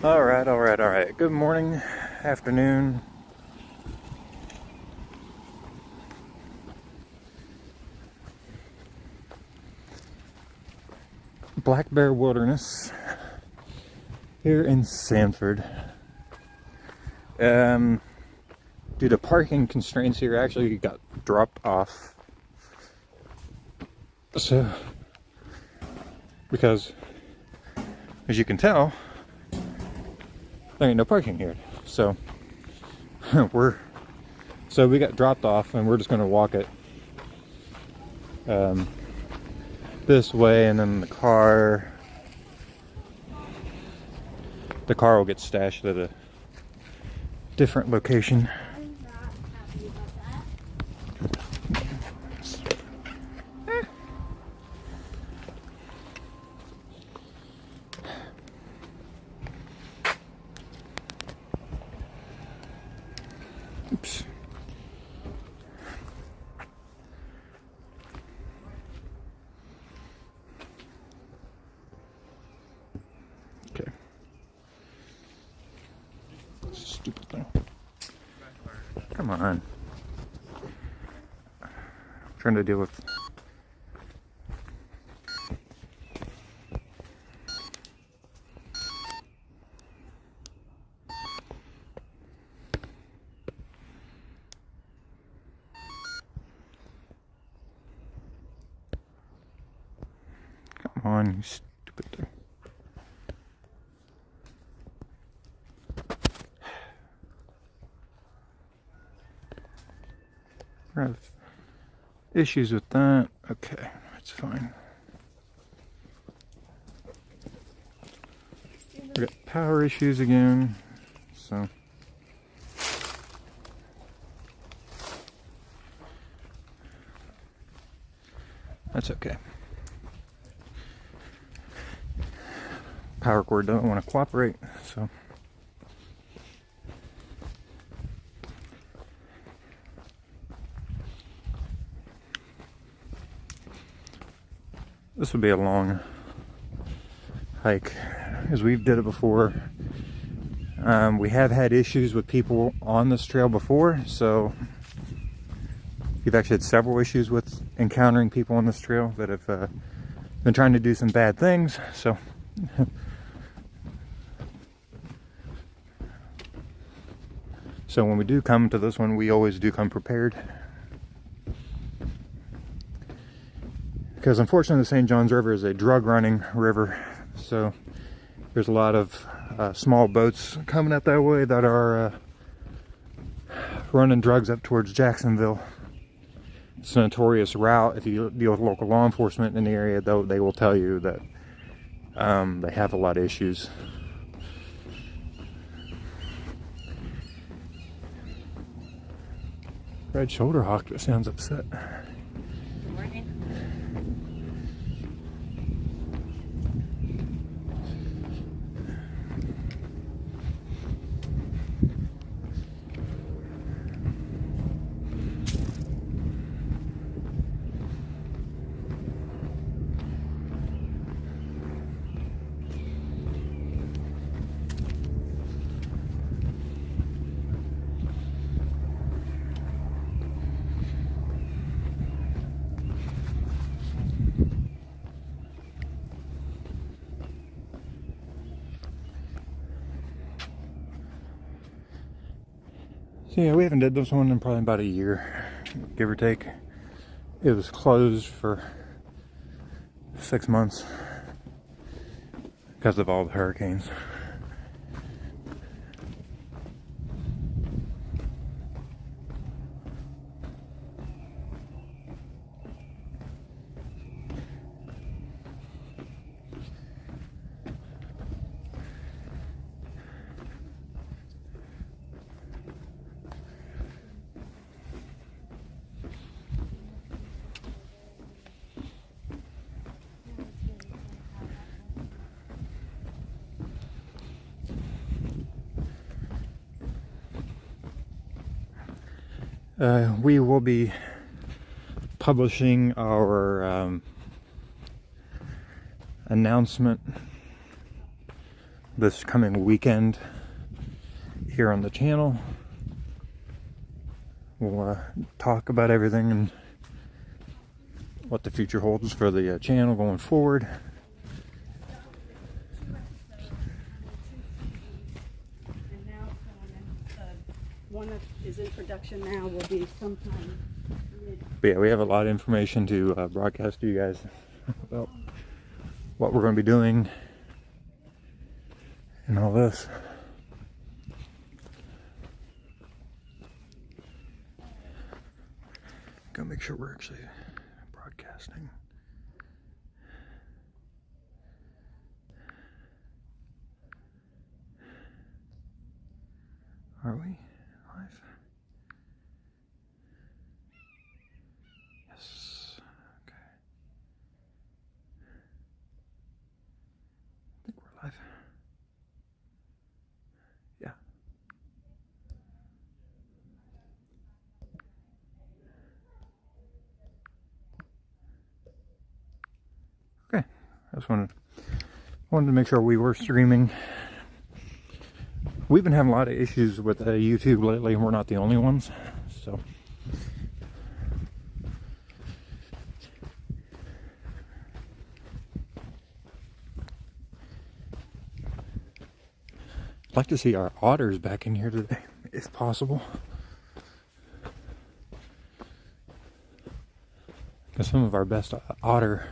All right, all right, all right. Good morning, afternoon. Black Bear Wilderness here in Sanford. Due to parking constraints here, I actually got dropped off. So, because as you can tell, there ain't no parking here. So, we got dropped off and we're just gonna walk it this way, and then the car will get stashed at a different location. I'm not happy about that. Oops. Okay. Stupid thing. Come on. I'm trying to deal with. Come on, you stupid thing. I have issues with that. Okay, that's fine. We got power issues again, so. That's okay. Power cord doesn't want to cooperate, so. This would be a long hike, as we've did it before. We have had issues with people on this trail before, so we've actually had several issues with encountering people on this trail that have been trying to do some bad things. So so when we do come to this one, we always do come prepared, because unfortunately the St. Johns River is a drug running river, so there's a lot of small boats coming up that way that are running drugs up towards Jacksonville. It's a notorious route. If you deal with local law enforcement in the area, though, they will tell you that they have a lot of issues. Red shoulder hawk just sounds upset. Good morning. So yeah, we haven't did this one in probably about a year, give or take. It was closed for 6 months because of all the hurricanes. We will be publishing our announcement this coming weekend here on the channel. We'll talk about everything and what the future holds for the channel going forward. And now one that is in production now will be sometime mid. But yeah, we have a lot of information to broadcast to you guys about what we're going to be doing and all this. Gotta make sure we're actually broadcasting. Are we live? Yes. Okay. I think we're live. Yeah. Okay. I just wanted to make sure we were streaming. We've been having a lot of issues with YouTube lately, and we're not the only ones. So, I'd like to see our otters back in here today, if possible. Because some of our best otter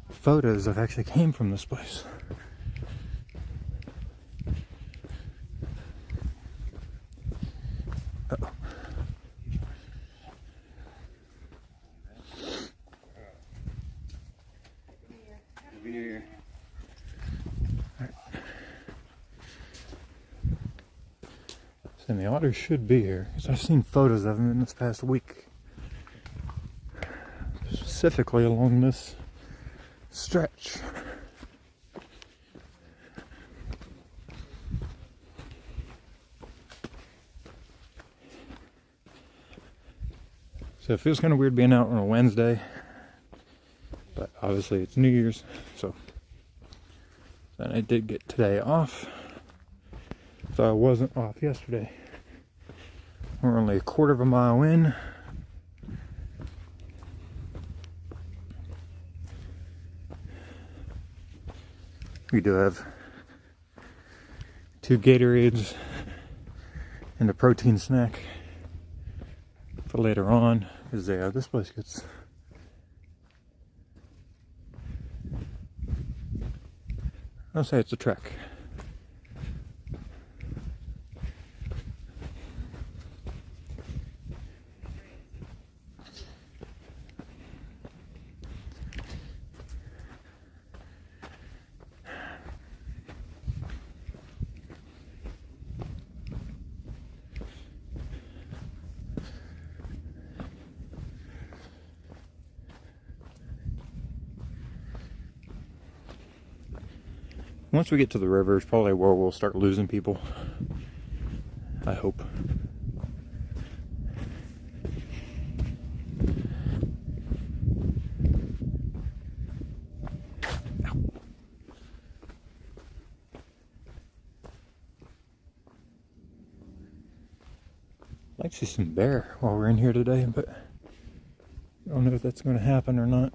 photos have actually came from this place. Uh-oh. Happy New Year. All right. So the otters should be here, because I've seen photos of them in this past week. Specifically along this stretch. So it feels kind of weird being out on a Wednesday, but obviously it's New Year's, so then I did get today off, so I wasn't off yesterday. We're only a quarter of a mile in. We do have 2 Gatorades and a protein snack for later on, because this place gets I'll say it's a trek. Once we get to the river, it's probably where we'll start losing people. I hope. Ow. I'd like to see some bear while we're in here today, but I don't know if that's going to happen or not.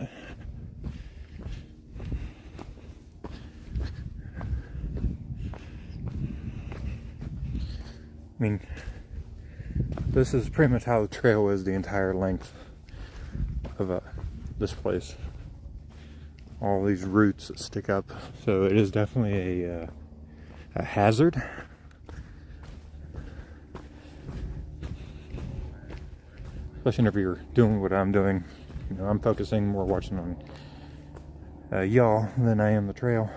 I mean, this is pretty much how the trail is the entire length of this place. All these roots that stick up, so it is definitely a hazard. Especially whenever you're doing what I'm doing. You know, I'm focusing more watching on y'all than I am the trail.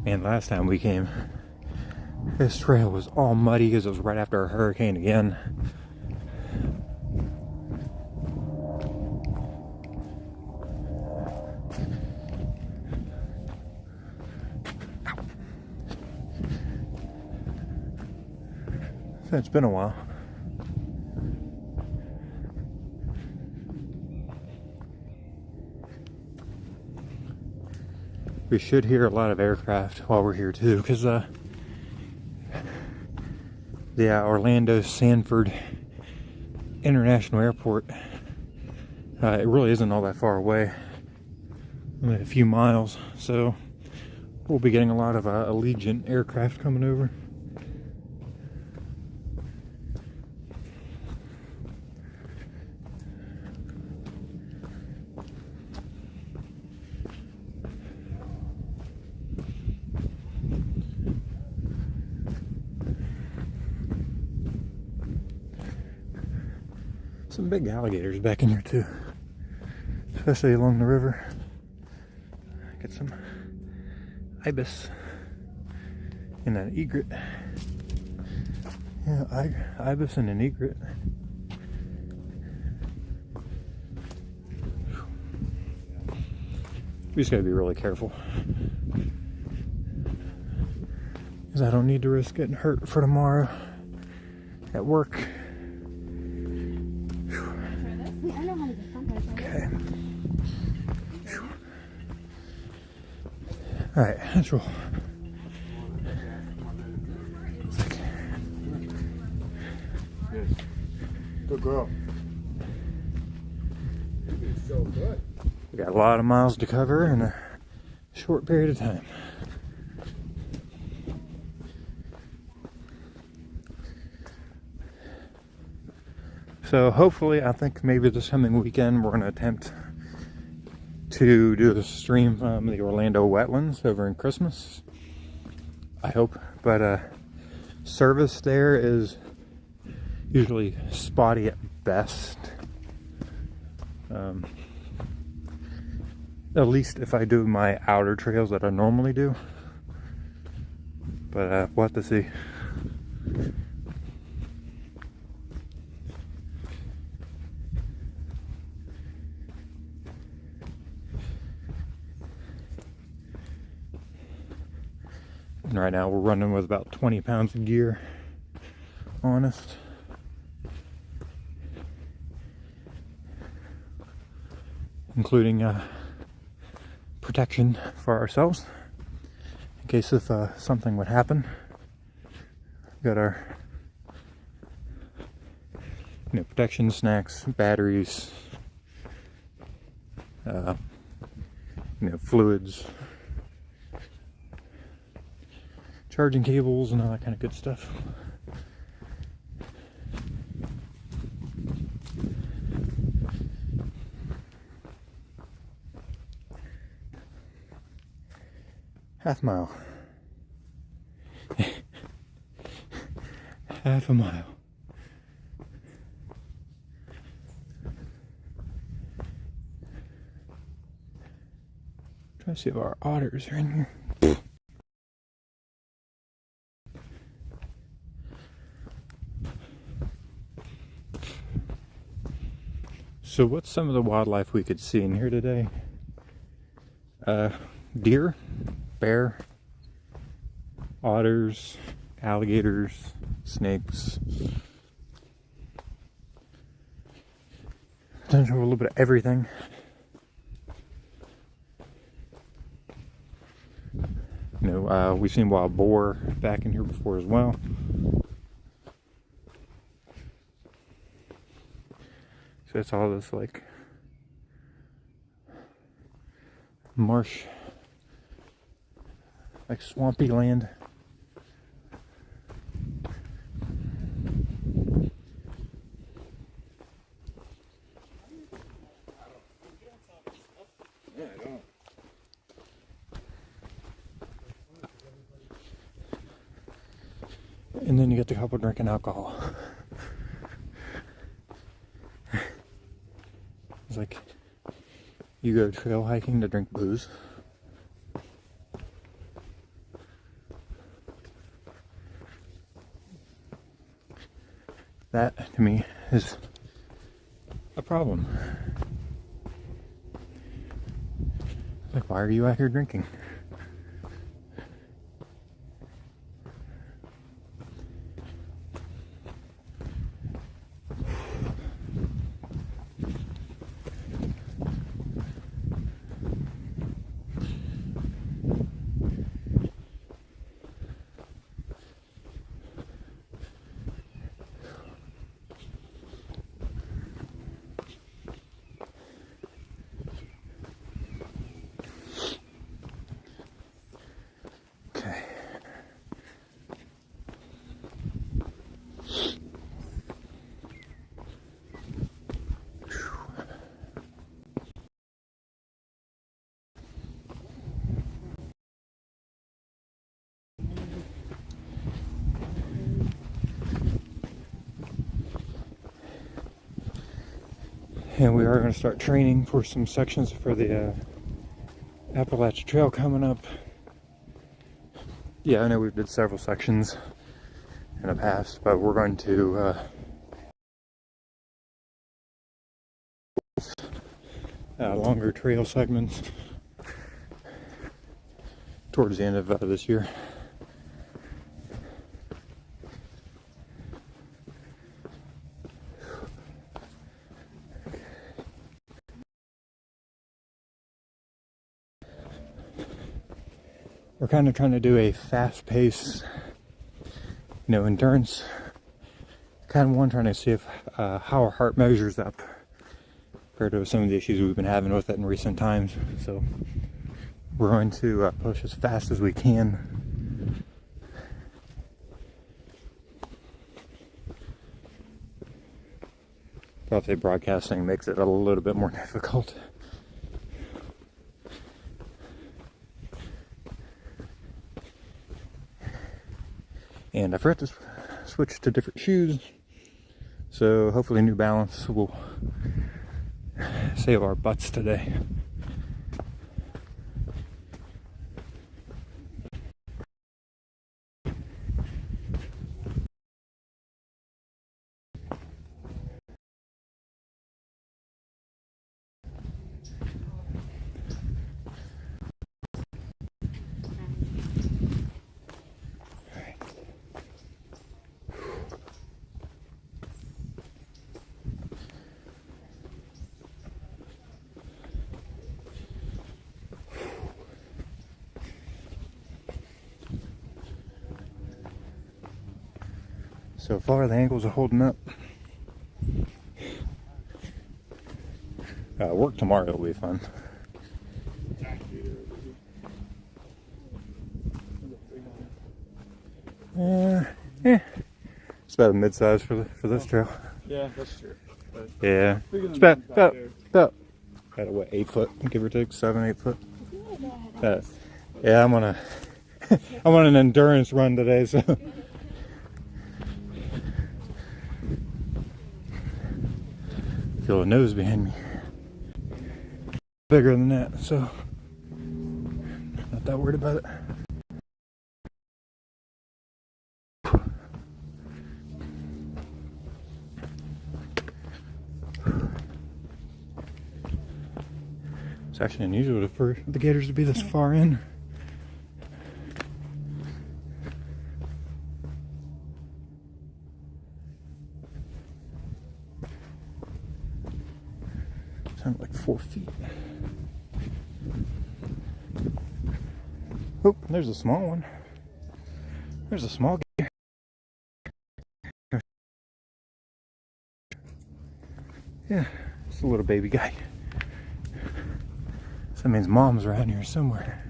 And last time we came, this trail was all muddy because it was right after a hurricane again. So it's been a while. We should hear a lot of aircraft while we're here too, because the Orlando Sanford International Airport, it really isn't all that far away, only a few miles, so we'll be getting a lot of Allegiant aircraft coming over. Some big alligators back in here too, especially along the river. Get some ibis and an egret. Yeah, ibis and an egret. We just gotta be really careful, because I don't need to risk getting hurt for tomorrow at work. I know how to get sometimes. Okay. All right, let's roll. Good girl. It's so good. We got a lot of miles to cover in a short period of time. So hopefully, I think maybe this coming weekend we're going to attempt to do the stream from the Orlando wetlands over in Christmas. I hope, but service there is usually spotty at best. At least if I do my outer trails that I normally do. But we'll have to see. And right now we're running with about 20 pounds of gear on us. Including protection for ourselves in case if something would happen. Got our protection, snacks, batteries, fluids, charging cables, and all that kind of good stuff. Half mile. Half a mile. Try to see if our otters are in here. So what's some of the wildlife we could see in here today? Deer, bear, otters, alligators, snakes. Potential for a little bit of everything. We've seen wild boar back in here before as well. So it's all this like marsh, like swampy land. Yeah, I don't. And then you get the couple drinking alcohol. It's like you go trail hiking to drink booze. That to me is a problem. Like, why are you out here drinking? And we are going to start training for some sections for the Appalachia Trail coming up. Yeah, I know we've did several sections in the past, but we're going to longer trail segments towards the end of this year. We're kind of trying to do a fast-paced, endurance kind of one, trying to see if how our heart measures up compared to some of the issues we've been having with it in recent times. So we're going to push as fast as we can. Probably broadcasting makes it a little bit more difficult. And I forgot to switch to different shoes, so hopefully New Balance will save our butts today. So far, the ankles are holding up. Work tomorrow will be fun. It's about a mid-size for this trail. Yeah, that's true. But Yeah, it's about about what, 8 foot, give or take, 7, 8 foot. Yeah, I'm on I'm on an endurance run today, so. Feel a nose behind me. Bigger than that, so not that worried about it. It's actually unusual for the gators to be this far in. Sounds like 4 feet. Oh, there's a small one. There's a small gator. Yeah, it's a little baby guy. So that means mom's around here somewhere.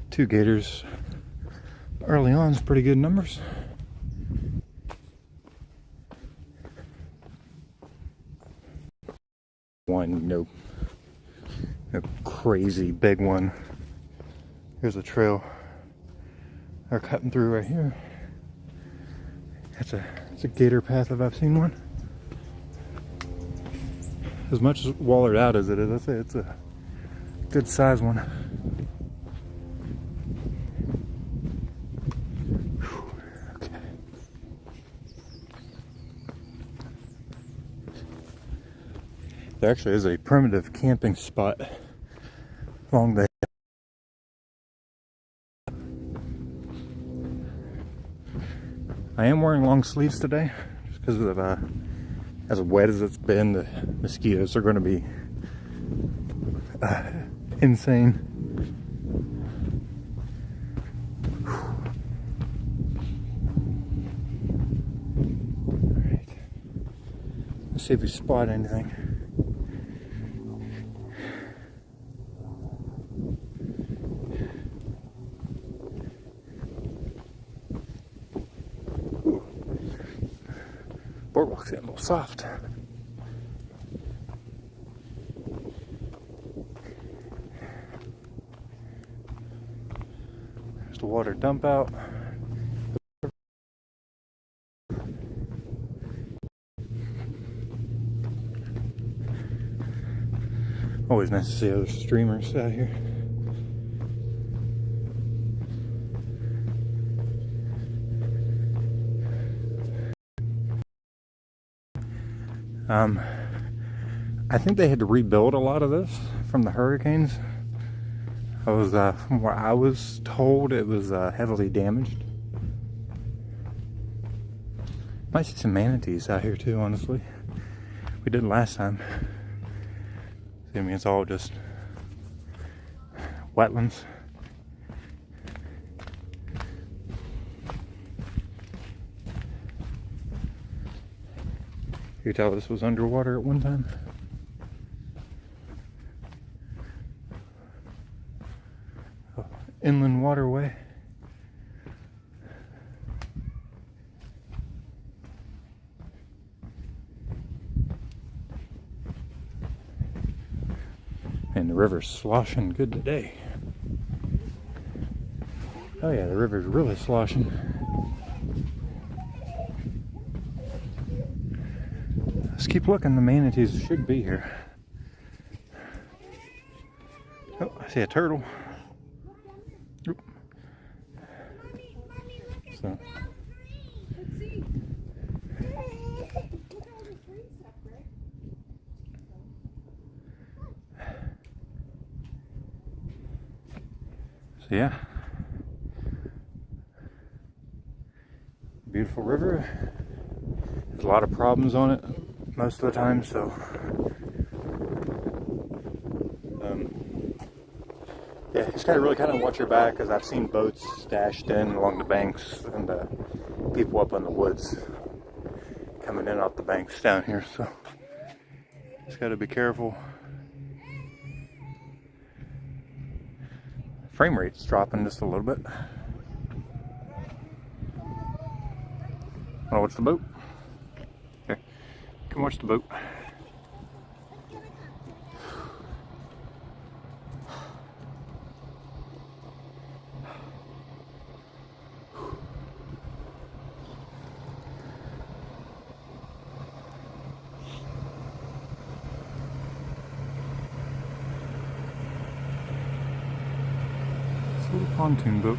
Two gators early on is pretty good numbers. One, no crazy big one. Here's a trail they're cutting through right here. It's a gator path if I've seen one. As much as wallered out as it is, I'd say it's a good size one. Okay. There actually is a primitive camping spot along the I am wearing long sleeves today just because of as wet as it's been, the mosquitoes are going to be insane. All right. Let's see if we spot anything. Boardwalk's getting a little soft. There's the water dump out. Always nice to see other streamers out here. I think they had to rebuild a lot of this from the hurricanes. From what I was told, it was heavily damaged. Might see some manatees out here too, honestly. We did last time. I mean, it's all just wetlands. You tell this was underwater at one time. Oh, inland waterway. And the river's sloshing good today. Oh yeah, the river's really sloshing. Let's keep looking, the manatees should be here. Oh, I see a turtle. Oop. So. So yeah. Beautiful river. There's a lot of problems on it most of the time, so yeah, just gotta really kind of watch your back, because I've seen boats stashed in along the banks and people up in the woods coming in off the banks down here, so just gotta be careful. Frame rate's dropping just a little bit. Wanna watch the boat? Okay, come watch the boat. It's a little pontoon boat.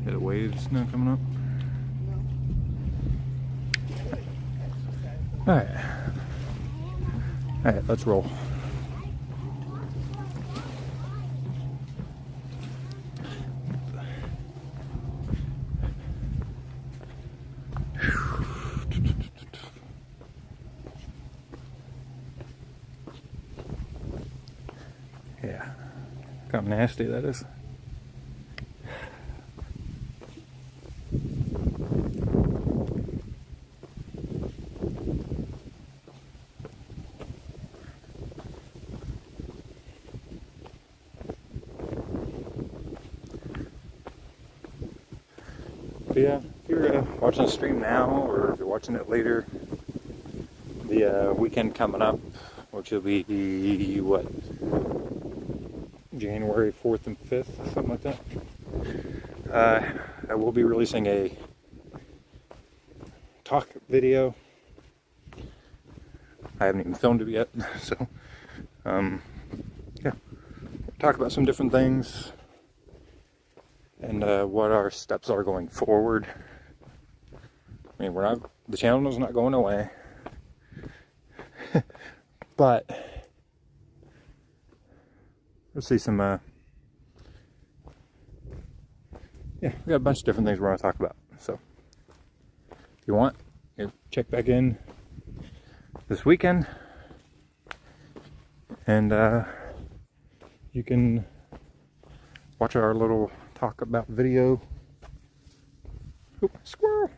Got a wave of snow coming up. Alright. Alright, let's roll. Yeah. Look how nasty that is. But yeah, if you're watching the stream now, or if you're watching it later, the weekend coming up, which will be, what, January 4th and 5th, something like that, I will be releasing a talk video. I haven't even filmed it yet, so, yeah, talk about some different things, and what our steps are going forward. I mean, the channel is not going away, but we'll see some, yeah, we got a bunch of different things we're going to talk about. So, if you want, check back in this weekend, and you can watch our little talk about video. Oop, squirrel.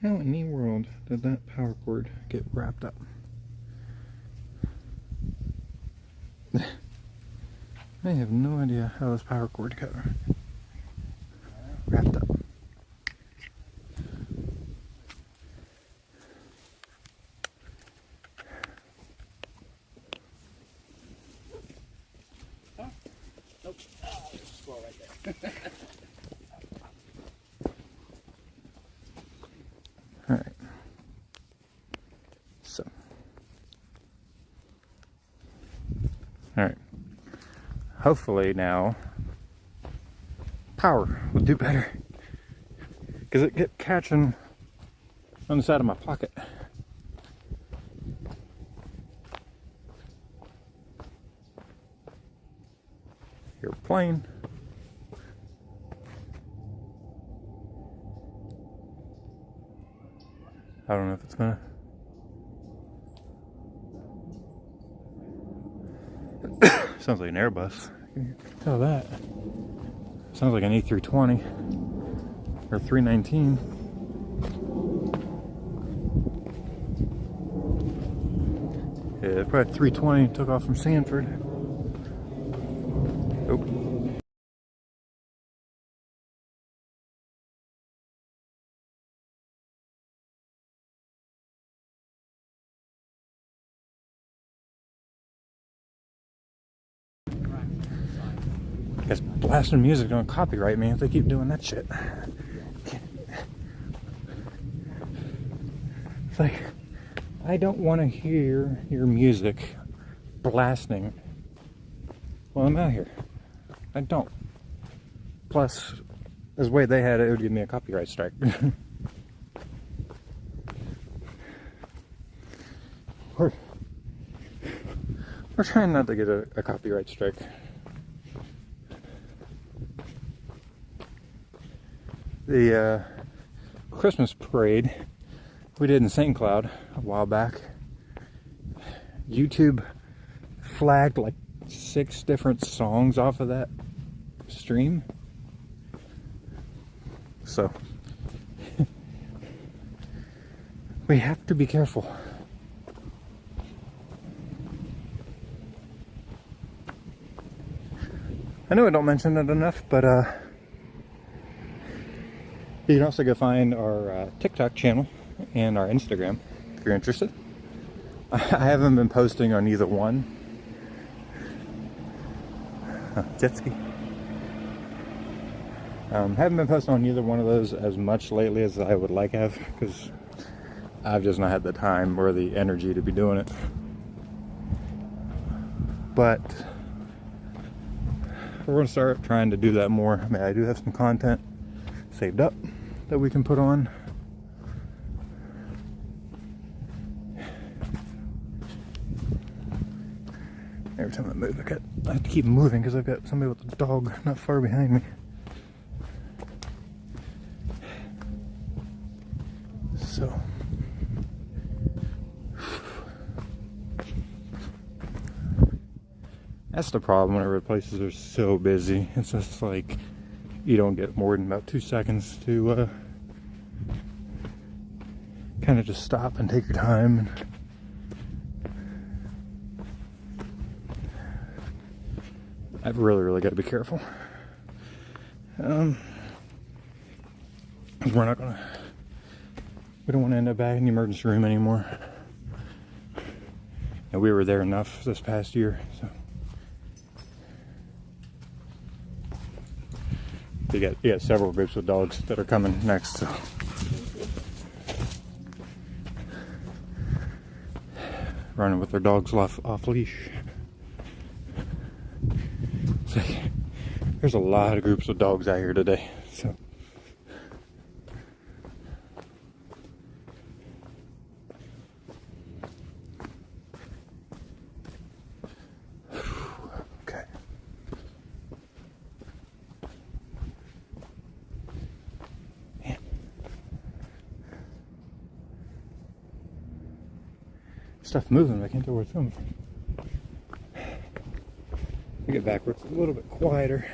How in the world did that power cord get wrapped up? I have no idea how this power cord got wrapped up. Nope. Oh, there's a squirrel right there. All right. So. All right. Hopefully now power will do better, because it kept catching on the side of my pocket. Airplane. I don't know if it's gonna. Sounds like an Airbus. Can you tell that? Sounds like an A320 or 319. Yeah, probably 320 took off from Sanford. Oh. Guess blasting music don't copyright me if they keep doing that shit. It's like, I don't want to hear your music blasting while I'm out here. I don't. Plus, this way they had it, it would give me a copyright strike. we're trying not to get a copyright strike. The Christmas parade we did in St. Cloud a while back, YouTube flagged like 6 different songs off of that stream. So we have to be careful. I know I don't mention it enough, but you can also go find our TikTok channel and our Instagram if you're interested. I haven't been posting on either one. Jet ski. Haven't been posting on either one of those as much lately as I would like to have, because I've just not had the time or the energy to be doing it. But we're going to start trying to do that more. I mean, I do have some content saved up that we can put on. Every time I move, I have to keep moving because I've got somebody with a dog not far behind me. So that's the problem whenever places are so busy. It's just like you don't get more than about 2 seconds to kind of just stop and take your time. I've really got to be careful. We don't want to end up back in the emergency room anymore. And we were there enough this past year, so. You got several groups of dogs that are coming next, so. Running with their dogs off leash. So, there's a lot of groups of dogs out here today, so. Okay. Man. Stuff moving, I can't tell where it's coming from. Get back where it's a little bit quieter.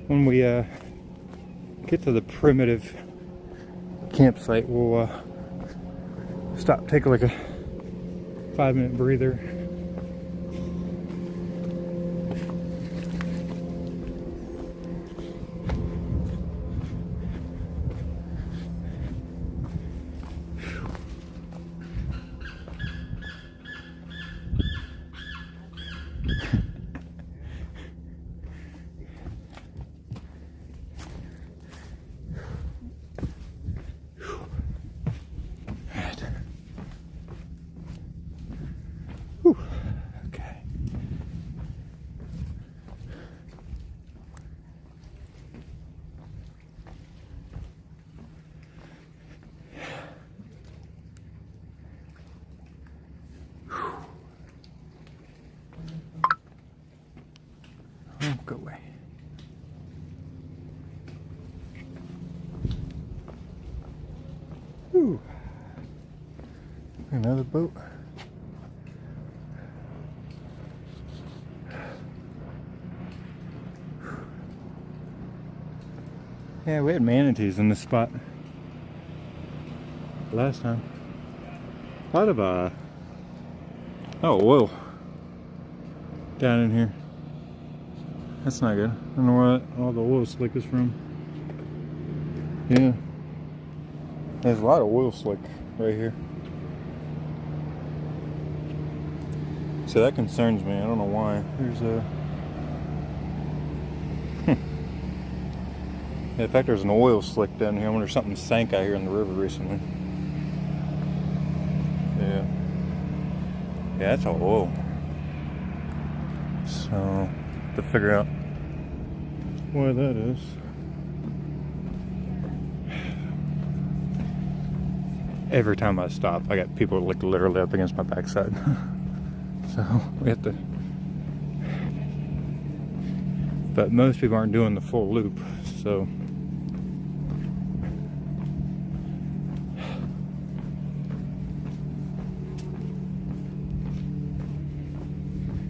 When we get to the primitive campsite, we'll stop, take like a 5-minute breather, Whew. Another boat. Yeah, we had manatees in this spot last time. A lot of oh, whoa, down in here. That's not good. I don't know where all the oil slick is from. Yeah, there's a lot of oil slick right here. So that concerns me. I don't know why. There's a yeah, in fact, there's an oil slick down here. I wonder if something sank out here in the river recently. Yeah. Yeah, that's all oil. So, to figure out why that is. Every time I stop, I got people like literally up against my backside. So, we have to. But most people aren't doing the full loop, so.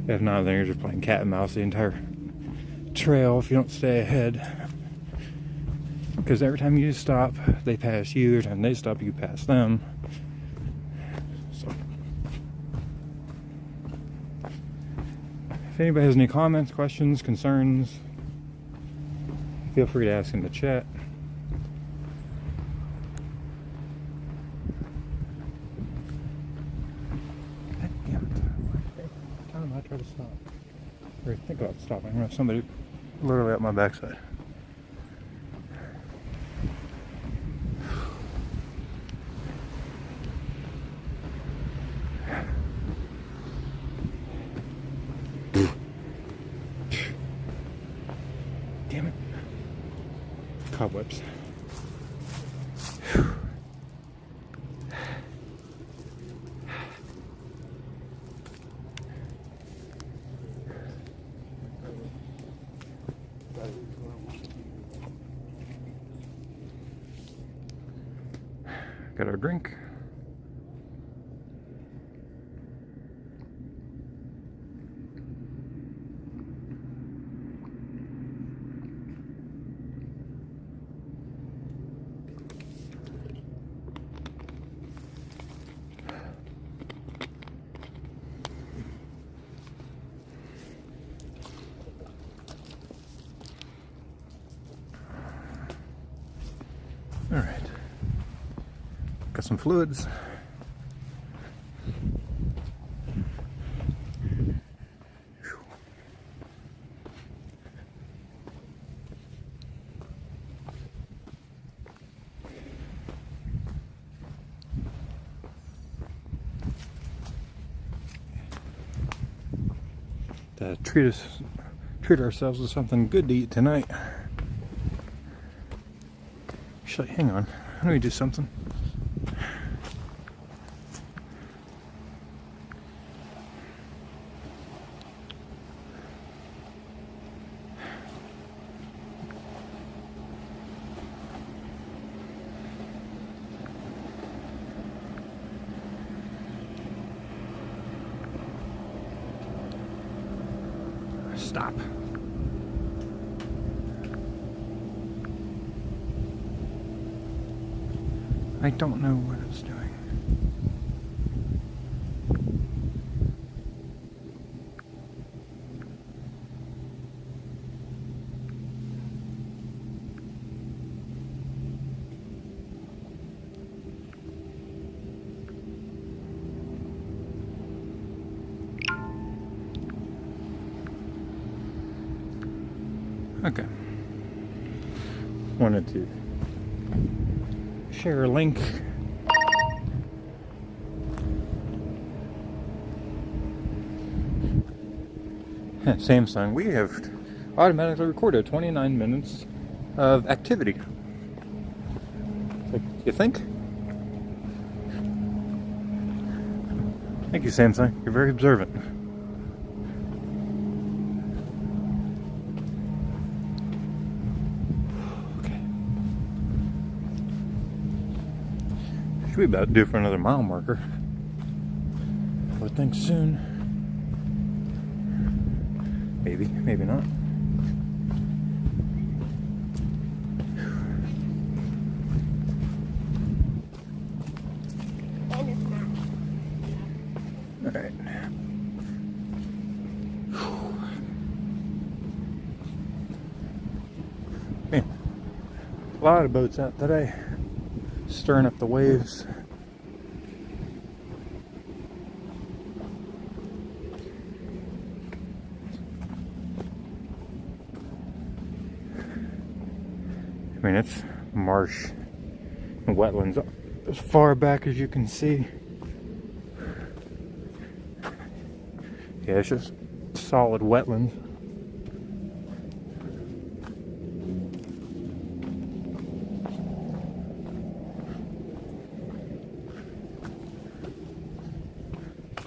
If not, then you're just playing cat and mouse the entire trail if you don't stay ahead. Because every time you stop, they pass you. Every time they stop, you pass them. So, if anybody has any comments, questions, concerns, feel free to ask in the chat. I try to stop, or think about stopping. I'm gonna have somebody literally at my backside. Damn it. Cobwebs. Got our drink. All right. Got some fluids. To treat ourselves with something good to eat tonight. Actually, hang on. Let me do something. Stop. I don't know what it's doing. Okay. Wanted to share a link. Samsung, we have automatically recorded 29 minutes of activity. You think? Thank you, Samsung. You're very observant. Should be about due for another mile marker. I would think soon. Maybe, maybe not. And it's not. Alright. Man, a lot of boats out today, stirring up the waves. I mean, it's marsh and wetlands as far back as you can see. Yeah, it's just solid wetlands.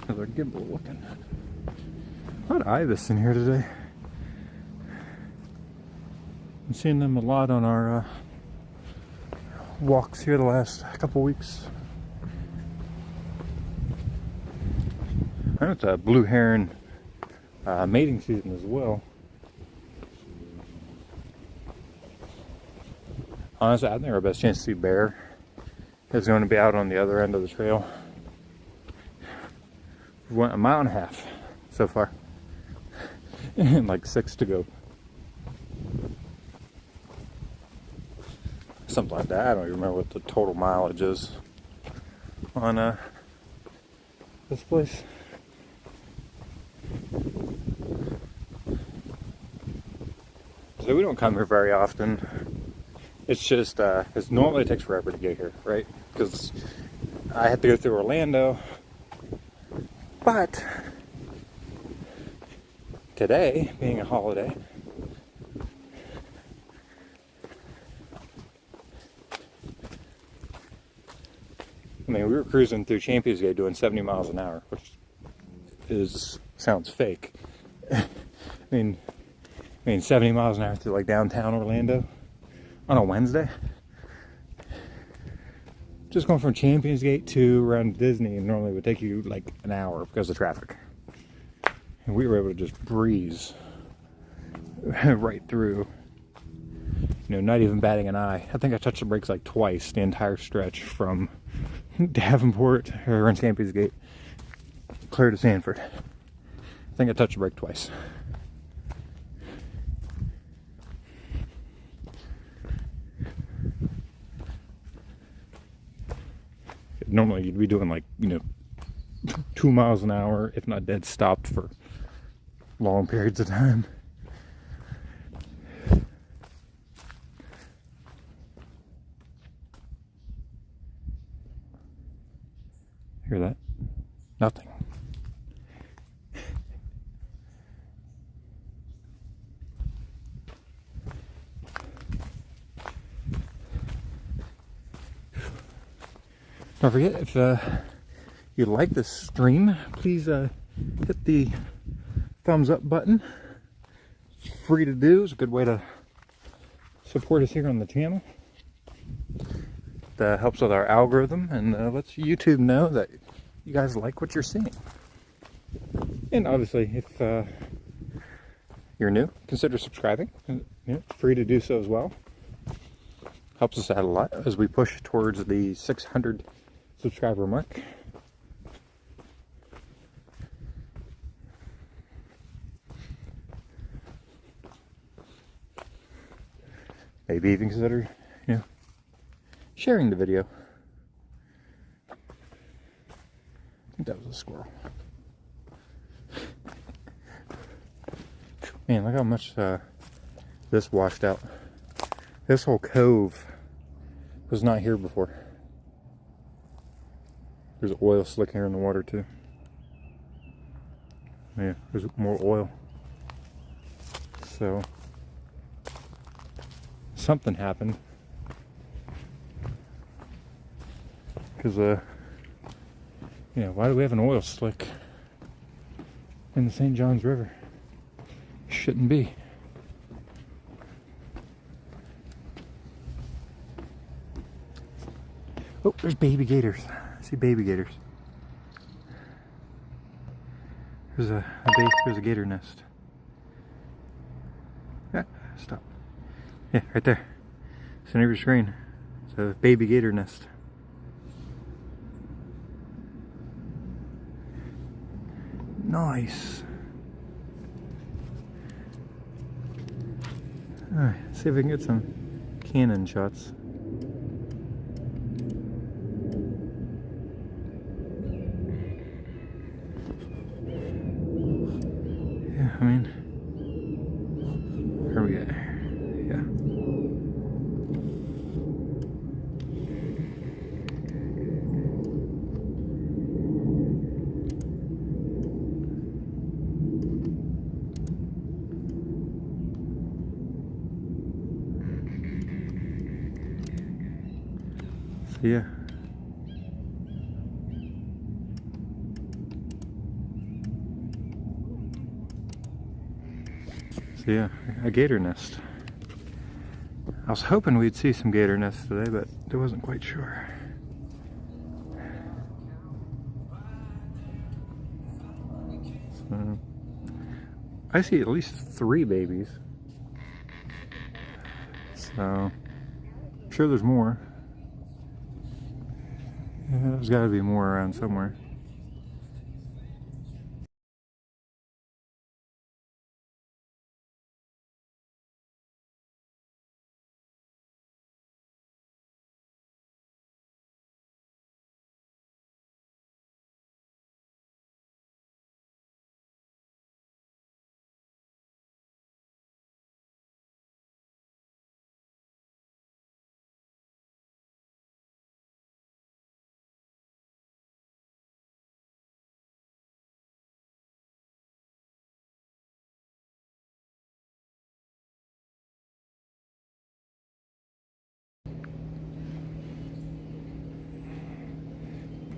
Another gimbal looking. A lot of ibis in here today. I'm seeing them a lot on our walks here the last couple weeks. I know it's a blue heron mating season as well. Honestly, I think our best chance to see bear is going to be out on the other end of the trail. We went 1.5 miles so far, and like 6 to go. Something like that. I don't even remember what the total mileage is on this place. So we don't come here very often. It's just, because normally it takes forever to get here, right? Because I have to go through Orlando. But today, being a holiday, I mean, we were cruising through Champions Gate doing 70 miles an hour, which sounds fake. I mean 70 miles an hour through like downtown Orlando on a Wednesday. Just going from Champions Gate to around Disney, and normally would take you like an hour because of traffic. And we were able to just breeze right through. You know, not even batting an eye. I think I touched the brakes like twice the entire stretch from Davenport or Champions Gate clear to Sanford. I think I touched the brake twice. Normally you'd be doing like, 2 miles an hour, if not dead stopped for long periods of time. Hear that? Nothing. Don't forget, if you like this stream, please hit the thumbs up button. It's free to do. It's a good way to support us here on the channel. That helps with our algorithm and lets YouTube know that you guys like what you're seeing. And obviously, if you're new, consider subscribing. It's free to do so as well. Helps us out a lot as we push towards the 600 subscriber mark. Maybe even consider, sharing the video. I think that was a squirrel. Man, look how much this washed out. This whole cove was not here before. There's oil slick here in the water too. Yeah, there's more oil. So something happened. Because why do we have an oil slick in the St. Johns River? Shouldn't be. Oh, there's baby gators. I see baby gators. There's a gator nest. Yeah, stop. Yeah, right there. Center of your screen. It's a baby gator nest. Nice. Alright, see if we can get some cannon shots. Yeah, I mean, where are we at? Yeah. So yeah. So yeah, a gator nest. I was hoping we'd see some gator nests today, but I wasn't quite sure. So, I see at least 3 babies. So, I'm sure there's more. Yeah, there's got to be more around somewhere.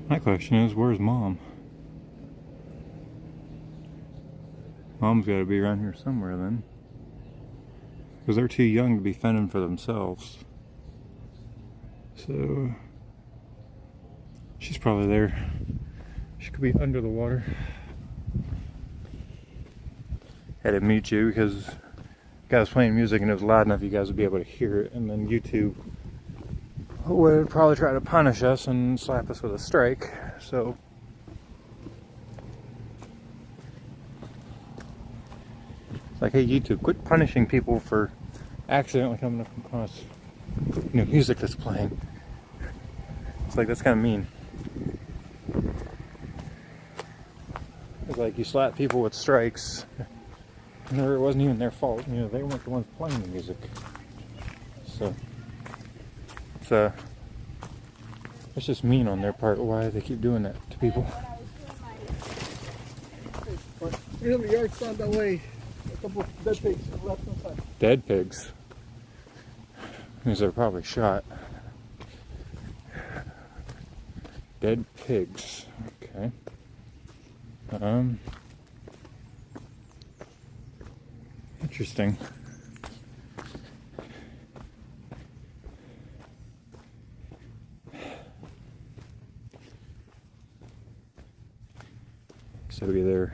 My question is, where's Mom? Mom's got to be around here somewhere then. Because they're too young to be fending for themselves. So, she's probably there. She could be under the water. Had to mute you because the guy was playing music and it was loud enough you guys would be able to hear it. And then YouTube would probably try to punish us and slap us with a strike. So, it's like, hey YouTube, quit punishing people for accidentally coming up across music that's playing. It's like, that's kind of mean. It's like you slap people with strikes, and it wasn't even their fault. You know, they weren't the ones playing the music. So it's just mean on their part. Why they keep doing that to people? In the yard stand that way. A couple of dead pigs on the left hand side. Dead pigs. Means they're probably shot. Dead pigs. Okay. Interesting. So either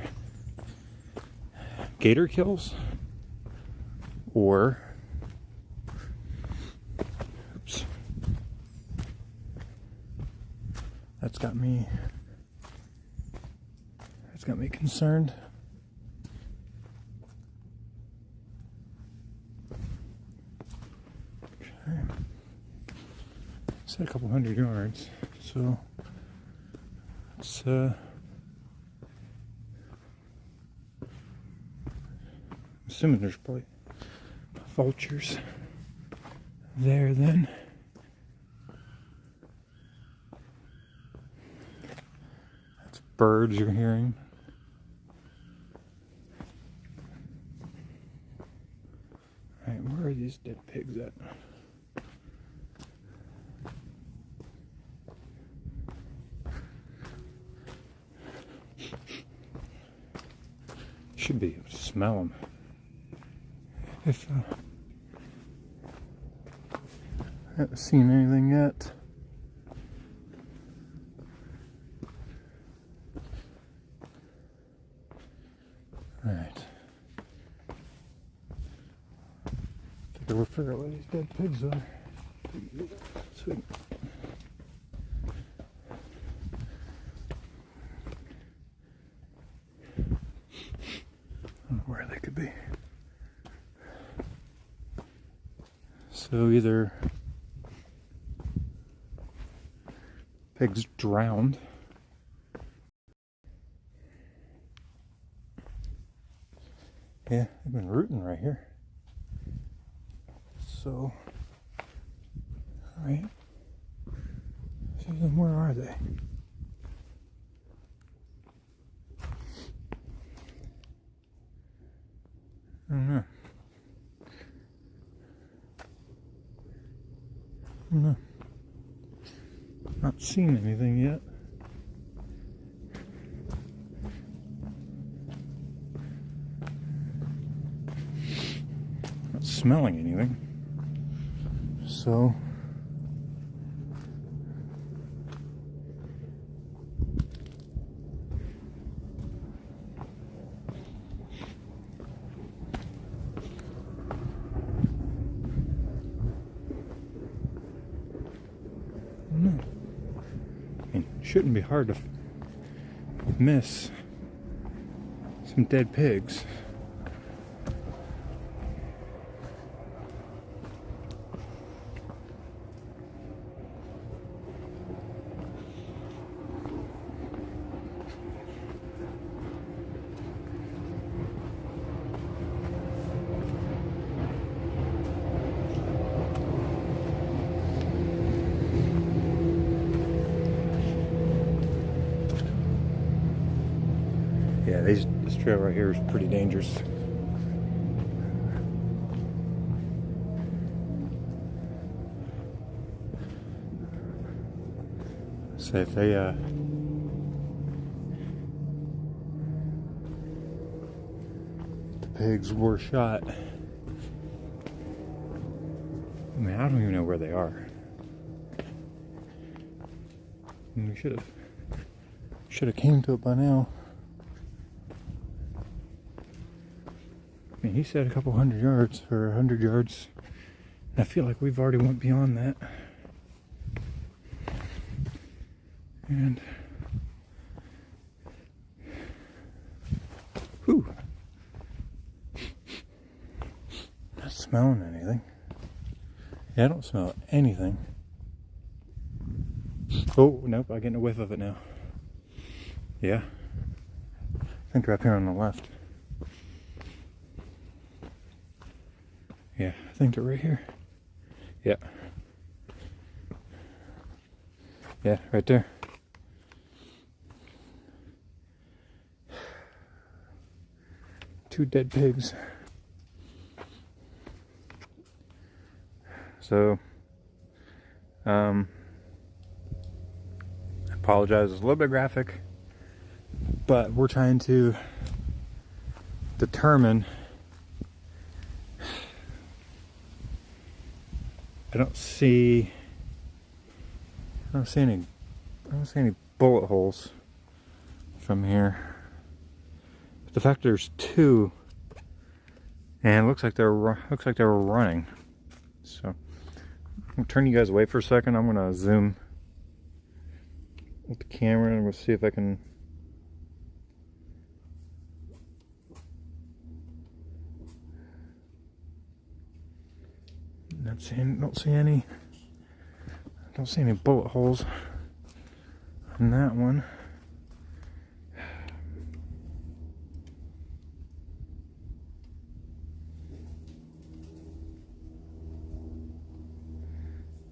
gator kills or oops. That's got me concerned. Okay. Said a couple 100 yards, so it's assuming there's probably vultures there then. That's birds you're hearing. Alright, where are these dead pigs at? Should be able to smell them. If I haven't seen anything yet. figure out where these dead pigs are. Sweet. I don't know where they could be. So either pigs drowned. Yeah, they've been rooting right here. So, alright. So then where are they? I don't know. Not seen anything yet. Not smelling anything. So no. I mean, shouldn't be hard to miss some dead pigs. Yeah, this trail right here is pretty dangerous. So if they the pigs were shot, I mean, I don't even know where they are. I mean, we should have came to it by now. I mean, he said a couple 100 yards or 100 yards. I feel like we've already went beyond that. And whew, not smelling anything. Yeah, I don't smell anything. Oh, nope, I'm getting a whiff of it now. Yeah, I think they're up here on the left. Yeah, I think they're right here. Yeah. Yeah, right there. Two dead pigs. So, I apologize, it's a little bit graphic, but we're trying to determine. I don't see any bullet holes from here. But the fact there's two, and it looks like they were running. So I'm gonna turn you guys away for a second. I'm gonna zoom with the camera and we'll see if I can. Don't see any bullet holes on that one.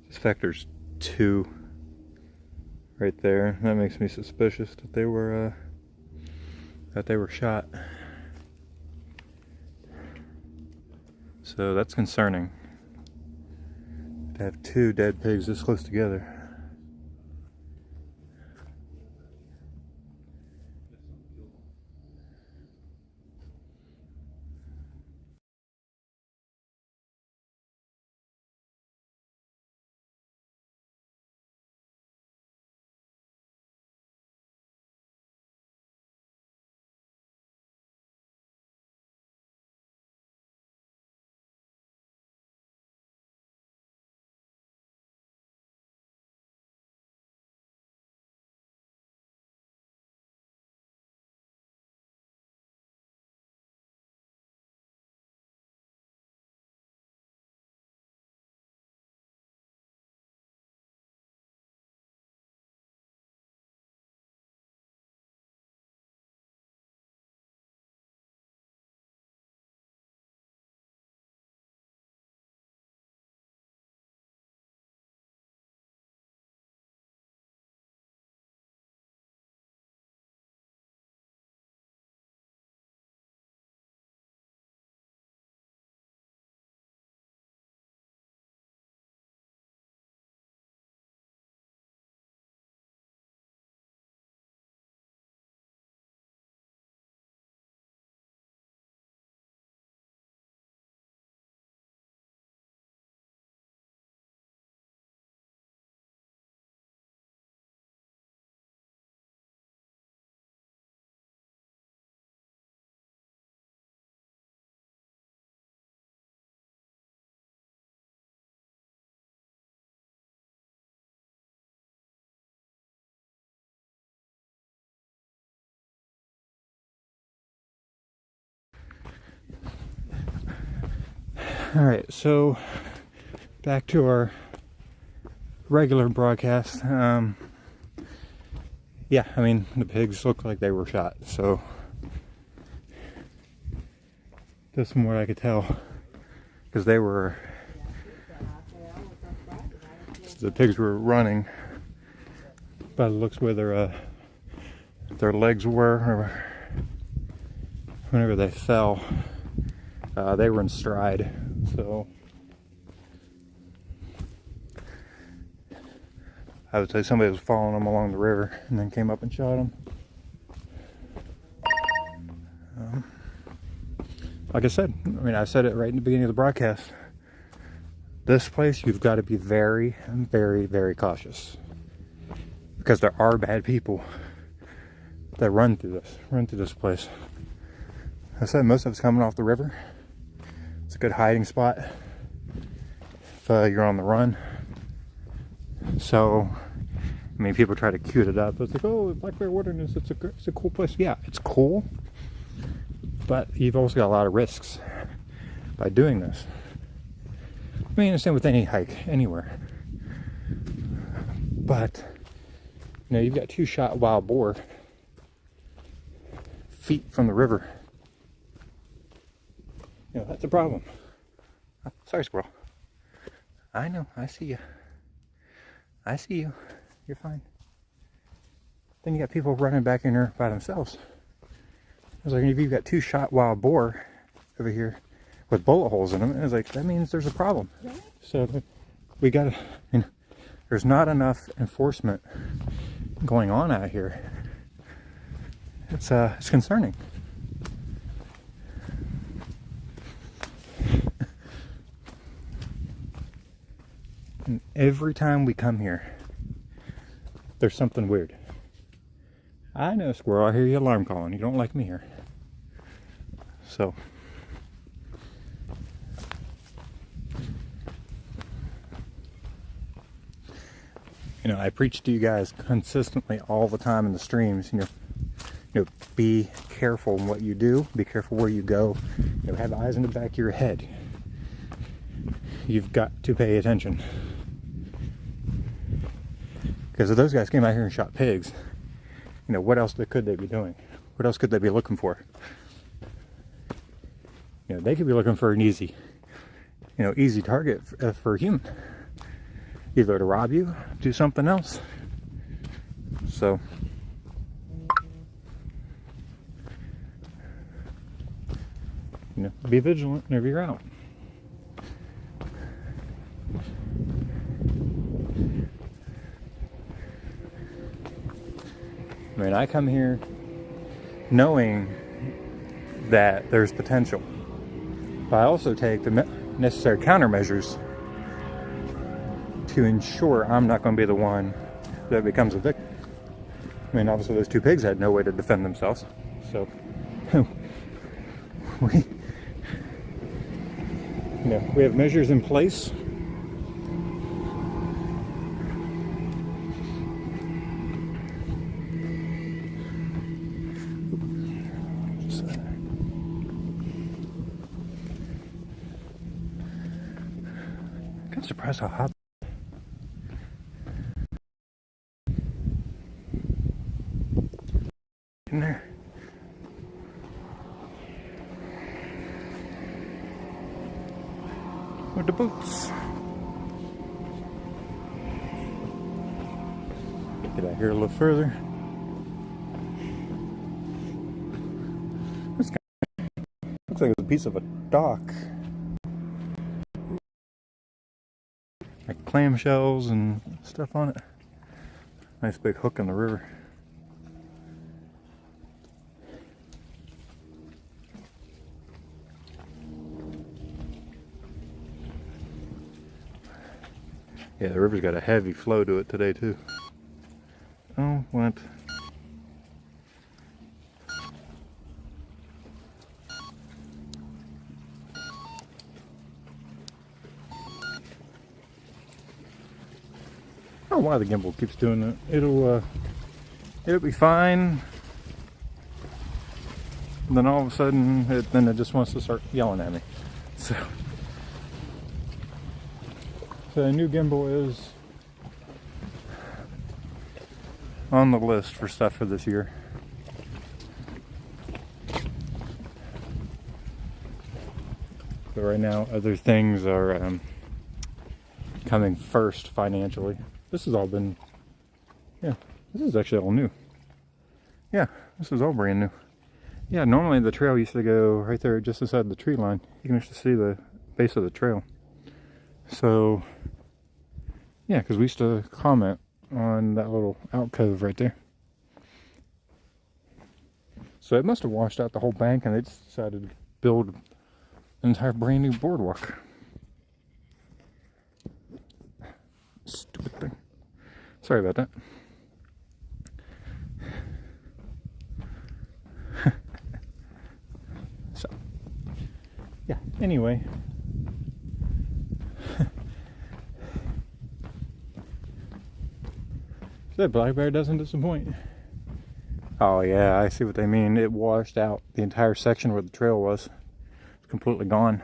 This factor's 2 right there. That makes me suspicious that they were shot. So that's concerning. To have 2 dead pigs this close together. All right, so back to our regular broadcast. Yeah, I mean, the pigs looked like they were shot, so just from what I could tell, because they were, the pigs were running by the looks where their legs were, or whenever they fell, they were in stride, so I would say somebody was following them along the river and then came up and shot them. Like I said, I mean, I said it right in the beginning of the broadcast. This place, you've got to be very, very, very cautious, because there are bad people that run through this place. I said most of it's coming off the river. It's a good hiding spot if you're on the run. So, I mean, people try to cute it up. It's like, oh, Black Bear Wilderness, it's a cool place. Yeah, it's cool, but you've also got a lot of risks by doing this. I mean, understand with any hike anywhere, but you know, you've got 2 shot wild boar feet from the river. You know, that's a problem. Sorry, squirrel. I know, I see you. I see you. You're fine. Then you got people running back in there by themselves. I was like, if you've got 2 shot wild boar over here with bullet holes in them, I was like, that means there's a problem. Really? So we gotta, you know, there's not enough enforcement going on out here. It's concerning. And every time we come here, there's something weird. I know, squirrel, I hear you alarm calling. You don't like me here. So, you know, I preach to you guys consistently all the time in the streams, you know, be careful in what you do, be careful where you go, you know, have eyes in the back of your head. You've got to pay attention. Because if those guys came out here and shot pigs, you know, what else could they be doing? What else could they be looking for? You know, they could be looking for an easy target for a human. Either to rob you, do something else. So, you know, be vigilant whenever you're out. I mean, I come here knowing that there's potential, but I also take the necessary countermeasures to ensure I'm not going to be the one that becomes a victim. I mean, obviously those 2 pigs had no way to defend themselves, so we have measures in place. I'm surprised how hot. In there. With the boots. Get out here a little further. This guy looks like it's a piece of a dock. Like clamshells and stuff on it. Nice big hook in the river. Yeah, the river's got a heavy flow to it today too. Oh, what? I don't know why the gimbal keeps doing that. It'll be fine. And then all of a sudden, it just wants to start yelling at me. So, So the new gimbal is on the list for stuff for this year. But right now, other things are coming first financially. This has all been, yeah, this is actually all new. Yeah, this is all brand new. Yeah, normally the trail used to go right there just inside the tree line. You can actually see the base of the trail. So, yeah, because we used to comment on that little alcove right there. So it must have washed out the whole bank and they just decided to build an entire brand new boardwalk. Stupid thing. Sorry about that. So, yeah, anyway. That black bear doesn't disappoint. Oh yeah, I see what they mean. It washed out the entire section where the trail was. It's completely gone.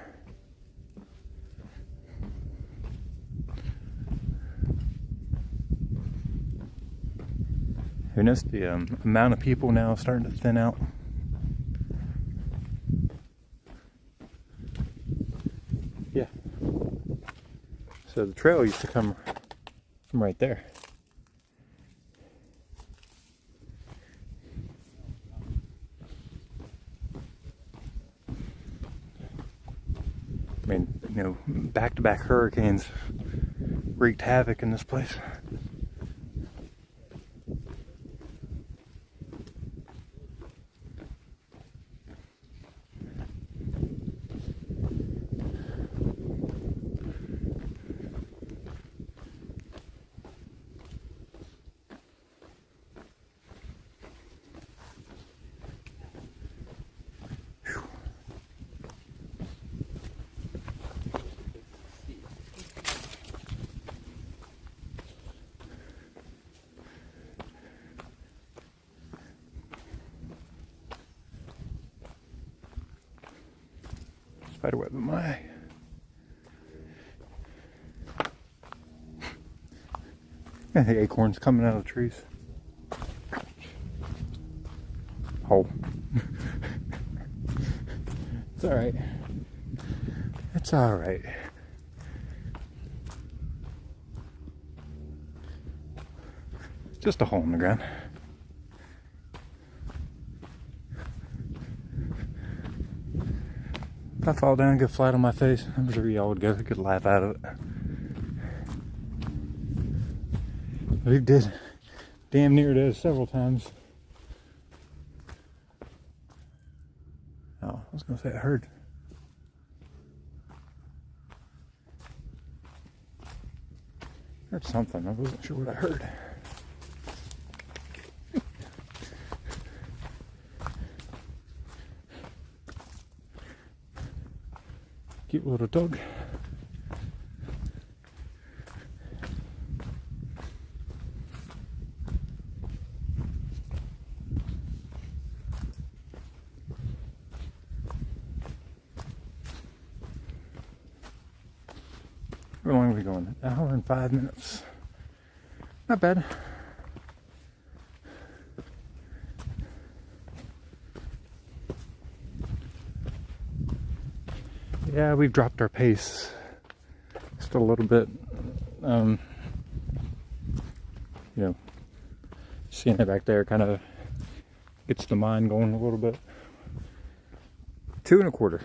You notice the amount of people now starting to thin out. Yeah. So the trail used to come from right there. I mean, you know, back-to-back hurricanes wreaked havoc in this place. Spiderweb in my eye. Yeah, the acorns coming out of the trees. Oh. It's alright. It's alright. Just a hole in the ground. If I fall down and get flat on my face, I'm sure y'all would get a good laugh out of it. We did damn near it several times. Oh, I was gonna say I heard. Heard something. I wasn't sure what I heard. Cute little dog. How long are we going? An hour and 5 minutes. Not bad. Yeah, we've dropped our pace just a little bit. You know, seeing it back there kind of gets the mind going a little bit. 2 1/4.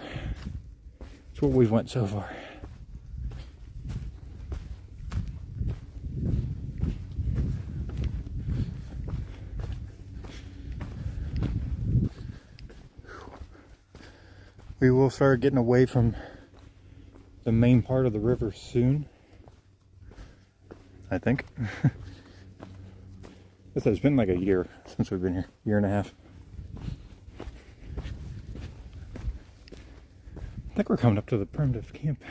That's what we've went so far. We will start getting away from the main part of the river soon, I think. It's been like a year since we've been here, year and a half. I think we're coming up to the primitive camp.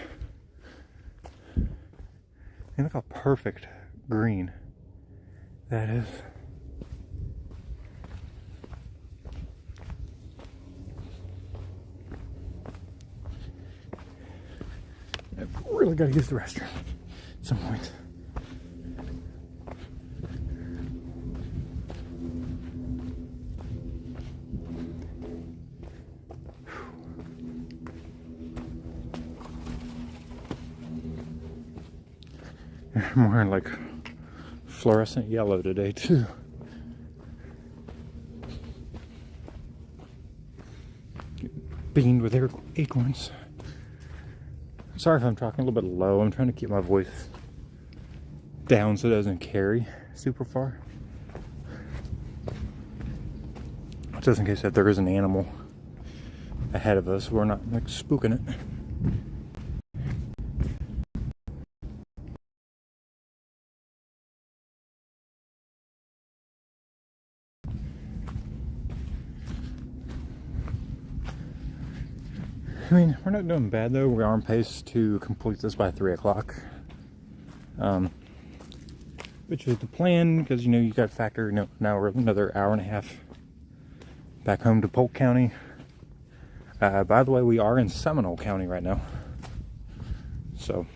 And look how perfect green that is. I've really got to use the restroom. at some point. I'm wearing like fluorescent yellow today too. Beamed with acorns. Sorry if I'm talking a little bit low. I'm trying to keep my voice down so it doesn't carry super far. Just in case that there is an animal ahead of us, we're not like spooking it. I mean, we're not doing bad though. We are on pace to complete this by 3 o'clock. Which is the plan, because you know you got to factor, now we're another hour and a half back home to Polk County. By the way, we are in Seminole County right now. So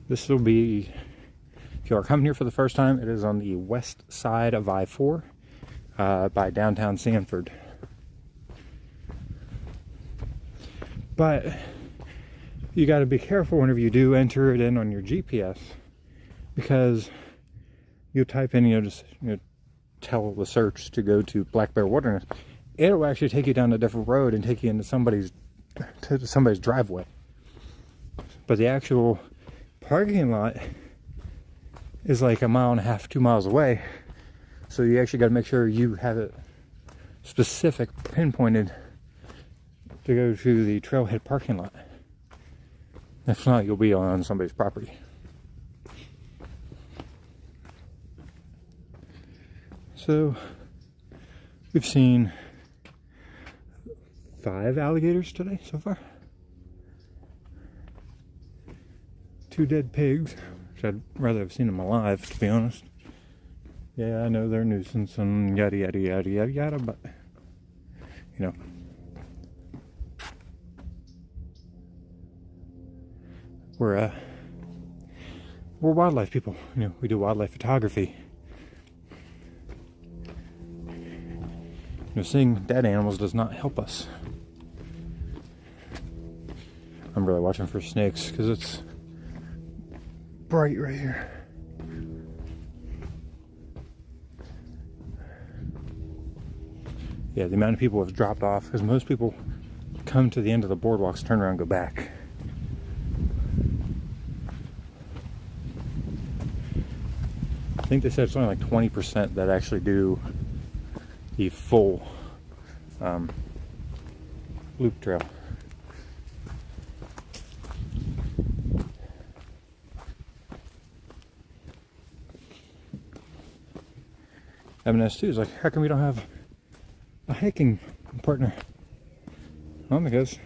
this will be, if you are coming here for the first time, it is on the west side of I-4. By downtown Sanford. But you got to be careful whenever you do enter it in on your GPS, because you type in, just tell the search to go to Black Bear Wilderness. It'll actually take you down a different road and take you into somebody's driveway. But the actual parking lot is like 1.5 miles, 2 miles away. So you actually got to make sure you have it specific, pinpointed to go to the trailhead parking lot. If not, you'll be on somebody's property. So we've seen 5 alligators today so far. 2 dead pigs, which I'd rather have seen them alive, to be honest. Yeah, I know they're a nuisance and yada yada yada yada yada, but we're wildlife people. We do wildlife photography. Seeing dead animals does not help us. I'm really watching for snakes because it's bright right here. Yeah, the amount of people have dropped off, because most people come to the end of the boardwalks, turn around, and go back. I think they said it's only like 20% that actually do the full loop trail. MS2 is like, how come we don't have a hiking partner? Well, because,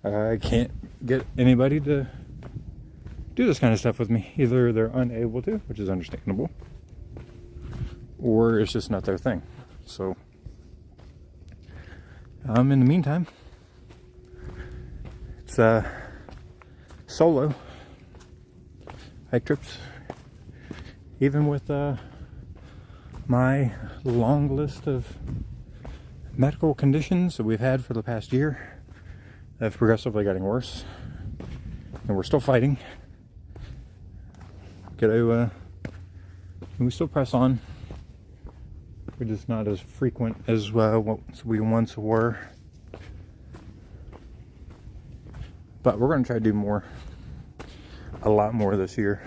I can't get anybody to do this kind of stuff with me. Either they're unable to, which is understandable, or it's just not their thing. So, in the meantime, it's solo hike trips, even with my long list of medical conditions that we've had for the past year have progressively getting worse, and we're still fighting. We still press on. We're just not as frequent as what we once were, but we're going to try to do a lot more this year.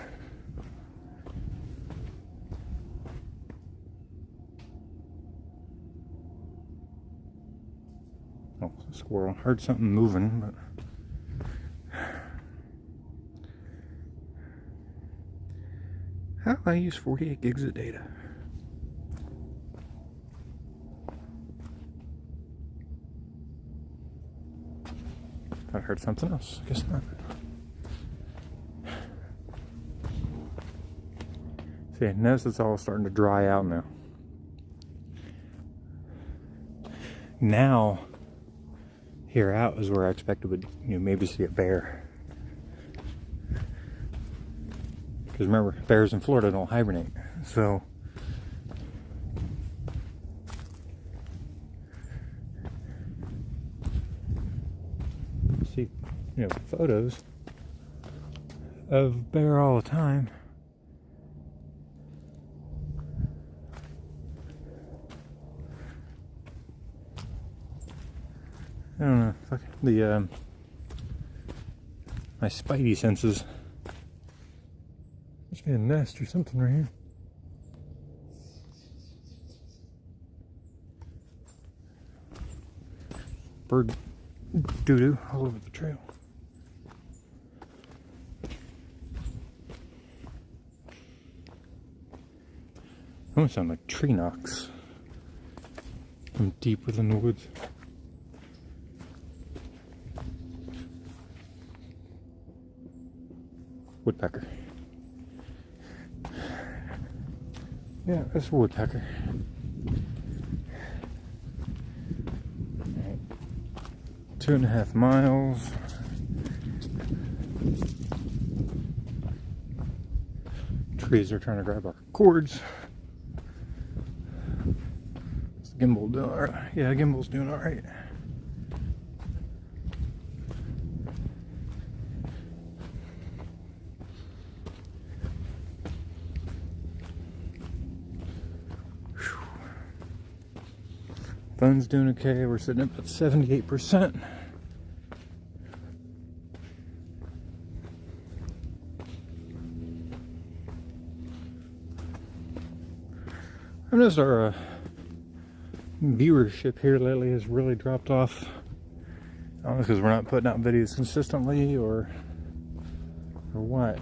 Oh, squirrel. Heard something moving, but how do I use 48 gigs of data? I heard something else. I guess not. See, notice it's all starting to dry out now. here out is where I expected would, maybe see a bear. Because remember, bears in Florida don't hibernate. So see, photos of bear all the time. I don't know. Fuck the my spidey senses. Must be a nest or something right here. Bird doo-doo all over the trail. Almost sound like tree knocks from deep within the woods. Woodpecker. Yeah, that's a woodpecker. All right. 2.5 miles. Trees are trying to grab our cords. Is the gimbal doing all right? Yeah, gimbal's doing all right. Phone's doing okay. We're sitting up at 78%. I've noticed our viewership here lately has really dropped off. I don't know, because we're not putting out videos consistently or what.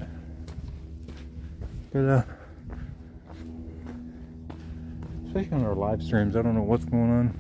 But especially on our live streams, I don't know what's going on.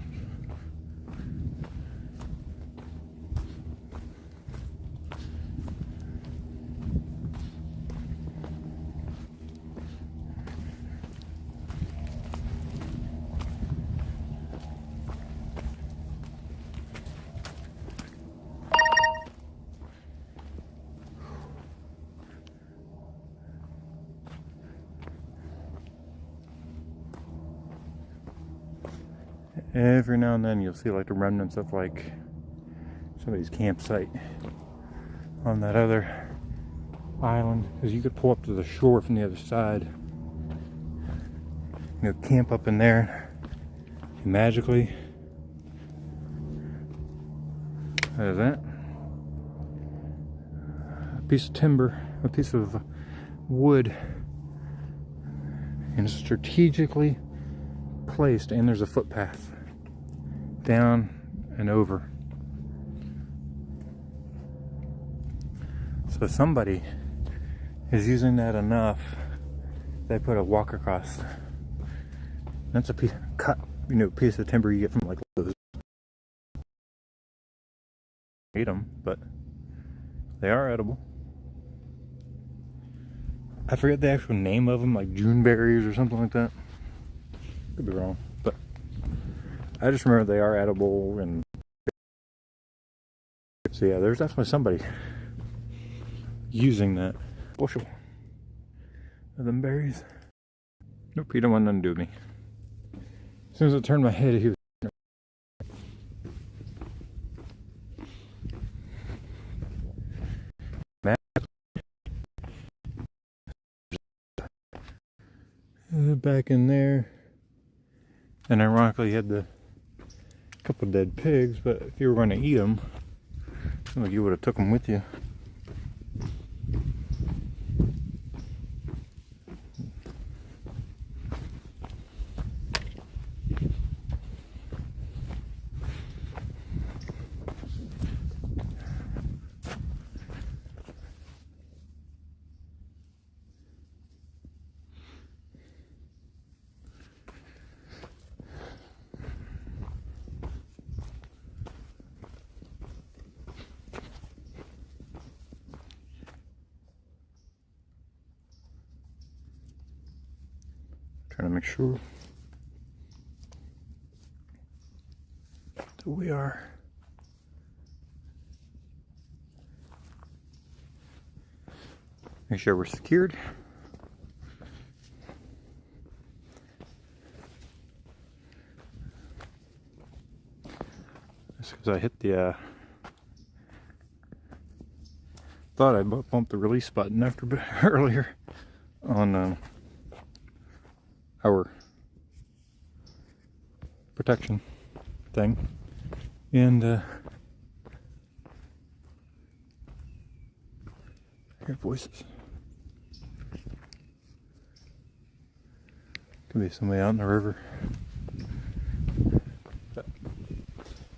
Every now and then you'll see like the remnants of like somebody's campsite on that other island, because you could pull up to the shore from the other side, camp up in there, and magically, what is that? A piece of timber, a piece of wood, and strategically placed, and there's a footpath down and over. So somebody is using that enough, they put a walk across. That's a piece cut, piece of timber you get from like those. Eat them, but they are edible. I forget the actual name of them, like June berries or something like that. Could be wrong, but I just remember they are edible. And so yeah, there's definitely somebody using that bushel of them berries. Nope, he don't want nothing to do with me. As soon as I turned my head, he was back in there. And ironically, he had the couple dead pigs, but if you were going to eat them, like you would have took them with you. Trying to make sure that we are Make sure we're secured. Just because I hit the thought I bumped the release button after earlier on our protection thing, and I hear voices. Could be somebody out in the river. But,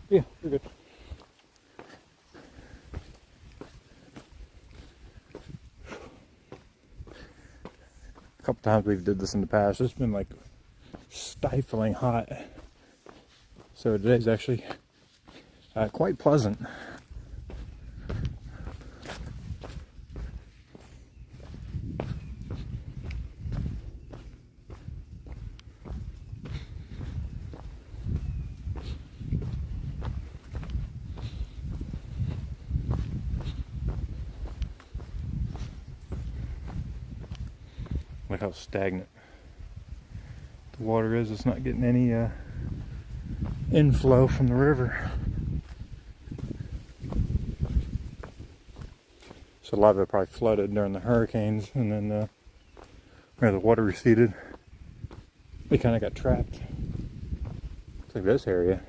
yeah, we're good. A couple times we've did this in the past. It's been like stifling hot. So today's actually quite pleasant. Look how stagnant the water is. It's not getting any inflow from the river. So a lot of it probably flooded during the hurricanes, and then where the water receded, we kind of got trapped. Looks like this area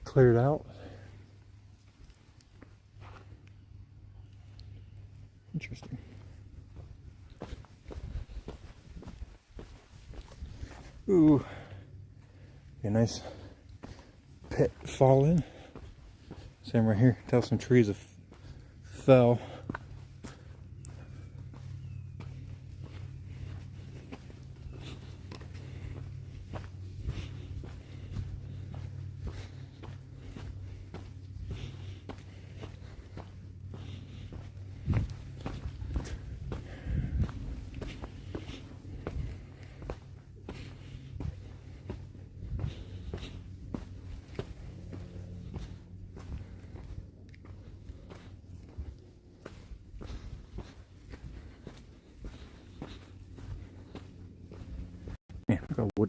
cleared out. Interesting. Ooh, a nice pit fall in. Same right here. Tell some trees have fell. Yeah, I got wood.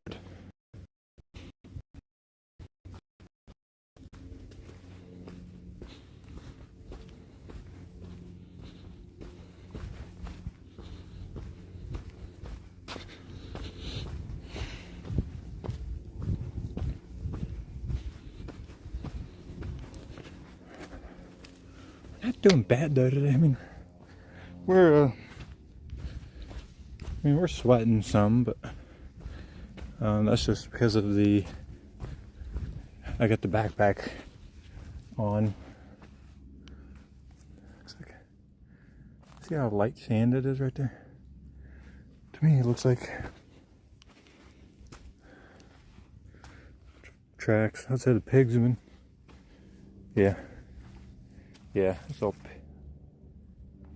Not doing bad though today. I mean, we're sweating some, but that's just because of I got the backpack on. Looks like, see how light sand it is right there? To me, it looks like tracks. I'd say the pigs have been. Yeah, it's all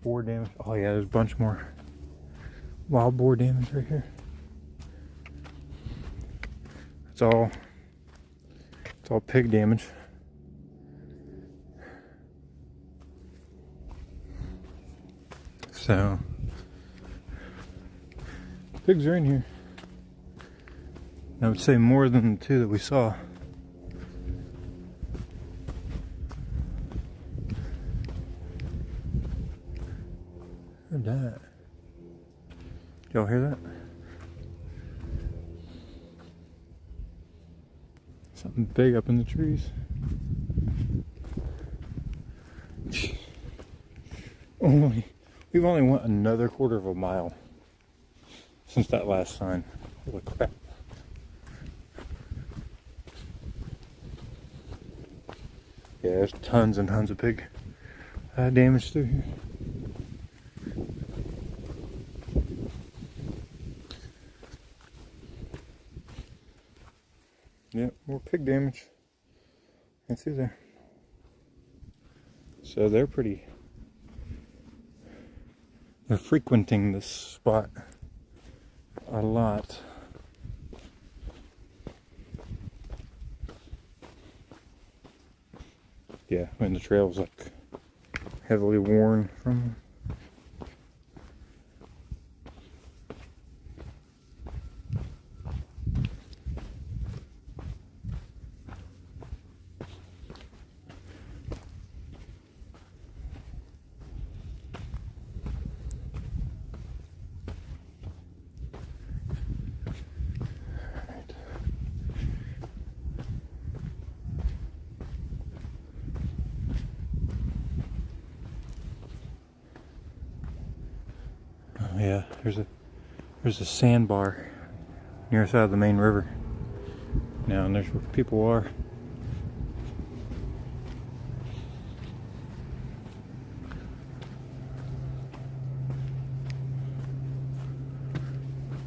boar damage. Oh yeah, there's a bunch more wild boar damage right here. It's all pig damage. So pigs are in here. I would say more than the two that we saw. Heard that. Y'all hear that? Something big up in the trees. We've only went another quarter of a mile since that last sign. Holy crap. Yeah, there's tons and tons of pig damage through here. Yep, more pig damage. You can see there. So they're frequenting this spot a lot. Yeah, and the trail's like heavily worn from there's a sandbar near the side of the main river now, and there's where people are.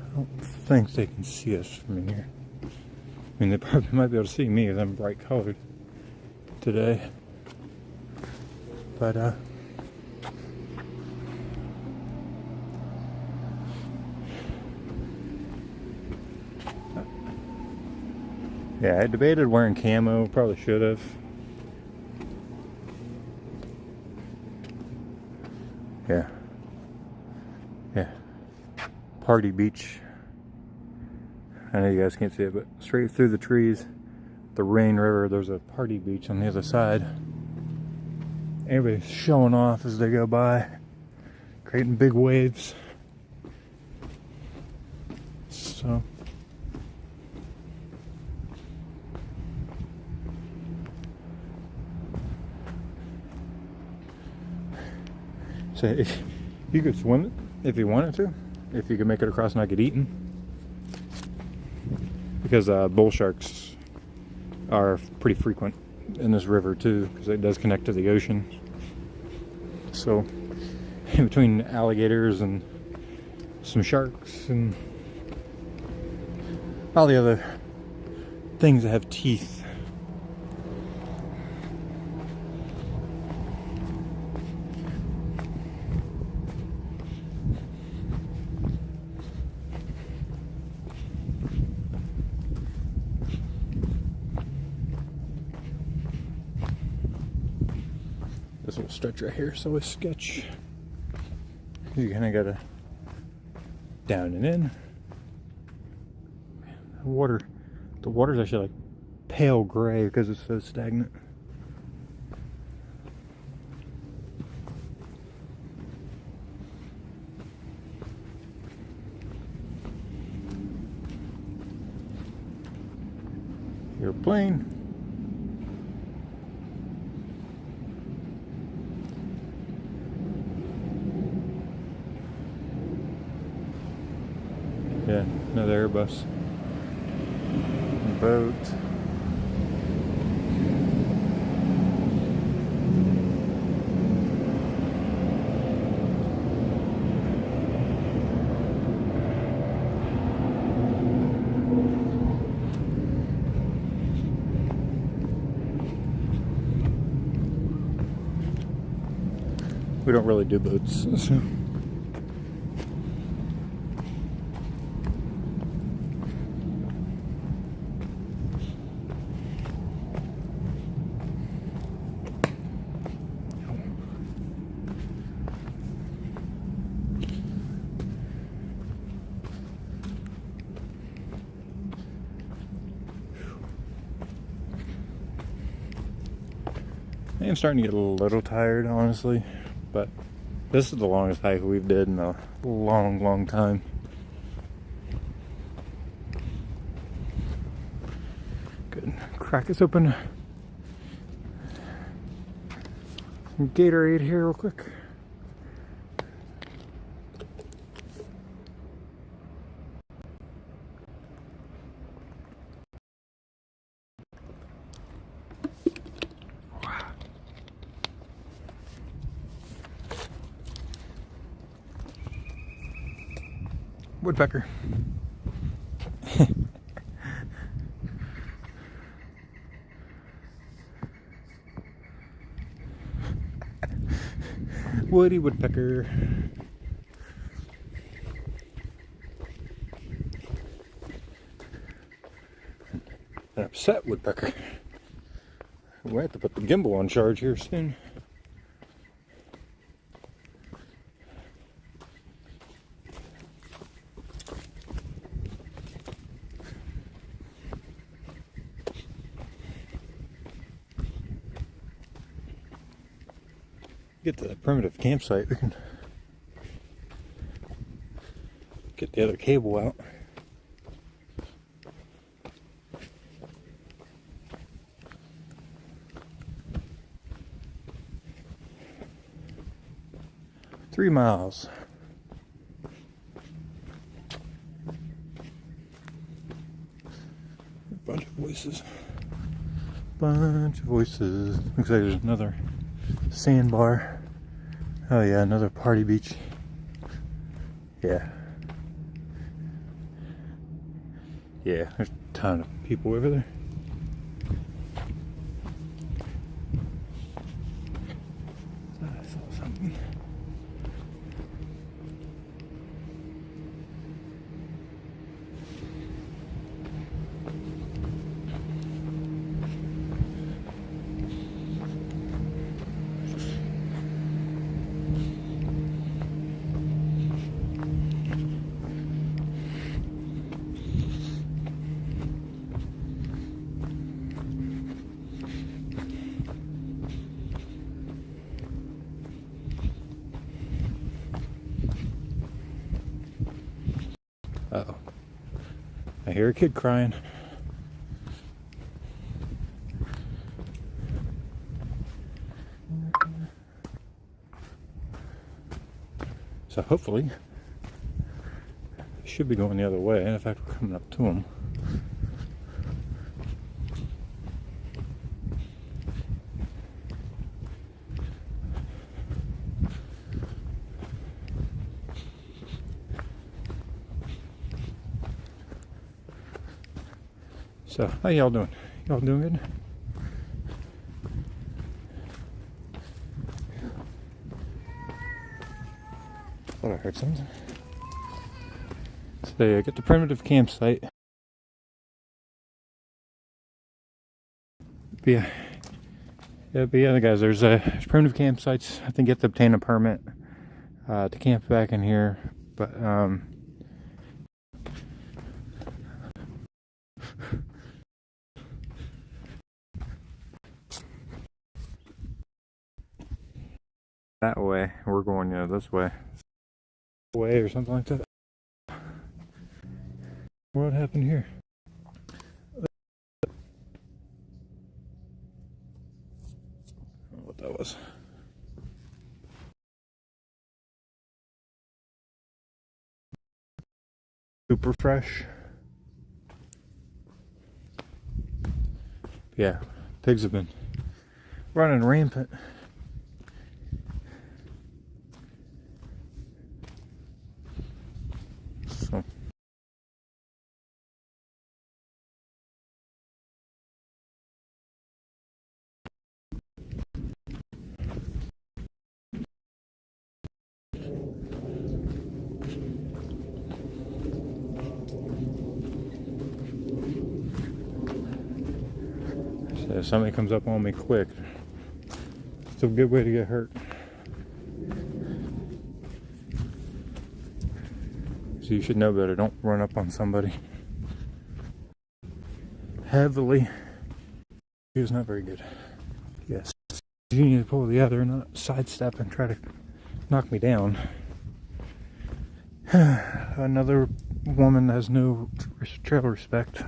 I don't think they can see us from in here. I mean, they probably might be able to see me because I'm bright colored today. But yeah, I debated wearing camo, probably should have. Yeah. Yeah. Party Beach. I know you guys can't see it, but straight through the trees, the Rain River, there's a party beach on the other side. Everybody's showing off as they go by, creating big waves. So if you could swim it if you wanted to, if you could make it across and not get eaten. Because bull sharks are pretty frequent in this river too, because it does connect to the ocean. So in between alligators and some sharks and all the other things that have teeth, this little stretch right here is always sketch. You kind of gotta down and in. The water's actually like pale gray because it's so stagnant. Airplane. Yeah, another Airbus. Boat. We don't really do boats, so. I am starting to get a little tired, honestly, but this is the longest hike we've did in a long time. Good. Crack this open. Some Gatorade here real quick. Woodpecker. Woody woodpecker. An upset woodpecker. We have to put the gimbal on charge here soon. Get to the primitive campsite, we can get the other cable out. $3 miles. voices. Bunch of voices. Looks like there's another sandbar. Oh yeah, another party beach. Yeah. Yeah, there's a ton of people over there. I saw something. Uh-oh. I hear a kid crying. So hopefully, it should be going the other way. In fact, we're coming up to them. So, how y'all doing? Y'all doing good? Thought I heard something. So, get the primitive campsite. But yeah, guys, there's primitive campsites. I think you have to obtain a permit to camp back in here. But, that way, we're going, this way. Or something like that. What happened here? I don't know what that was. Super fresh. Yeah, pigs have been running rampant. So. So if somebody comes up on me quick, it's a good way to get hurt. So you should know better. Don't run up on somebody heavily. He was not very good. Yes. You need to pull the other, not sidestep and try to knock me down. Another woman has no trail respect.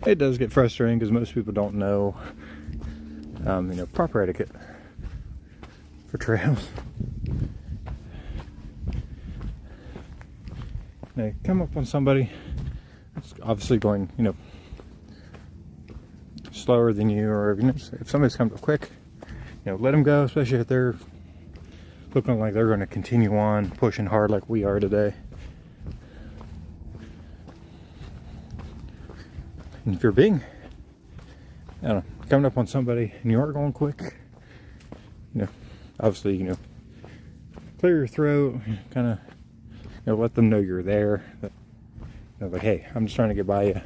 It does get frustrating because most people don't know, proper etiquette for trails. They come up on somebody that's obviously going, slower than you, or if somebody's coming up quick, let them go, especially if they're looking like they're going to continue on pushing hard like we are today. And if you're coming up on somebody and you are going quick, obviously, clear your throat, kind of, let them know you're there. Like, hey, I'm just trying to get by you.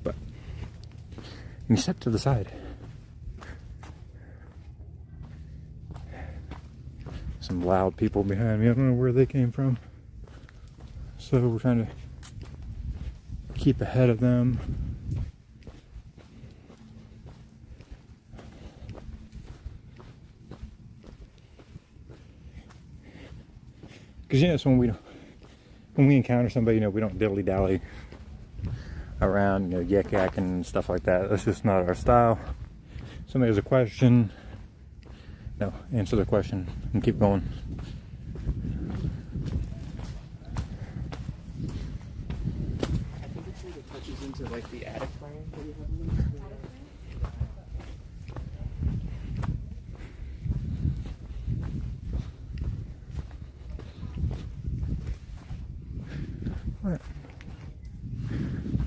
But you step to the side. Some loud people behind me. I don't know where they came from. So we're trying to keep ahead of them. Because when we encounter somebody, we don't dilly dally around, yak and stuff like that. That's just not our style. Somebody has a question, No, answer the question and keep going. I think it sort of touches into like the attic frame that you have. What?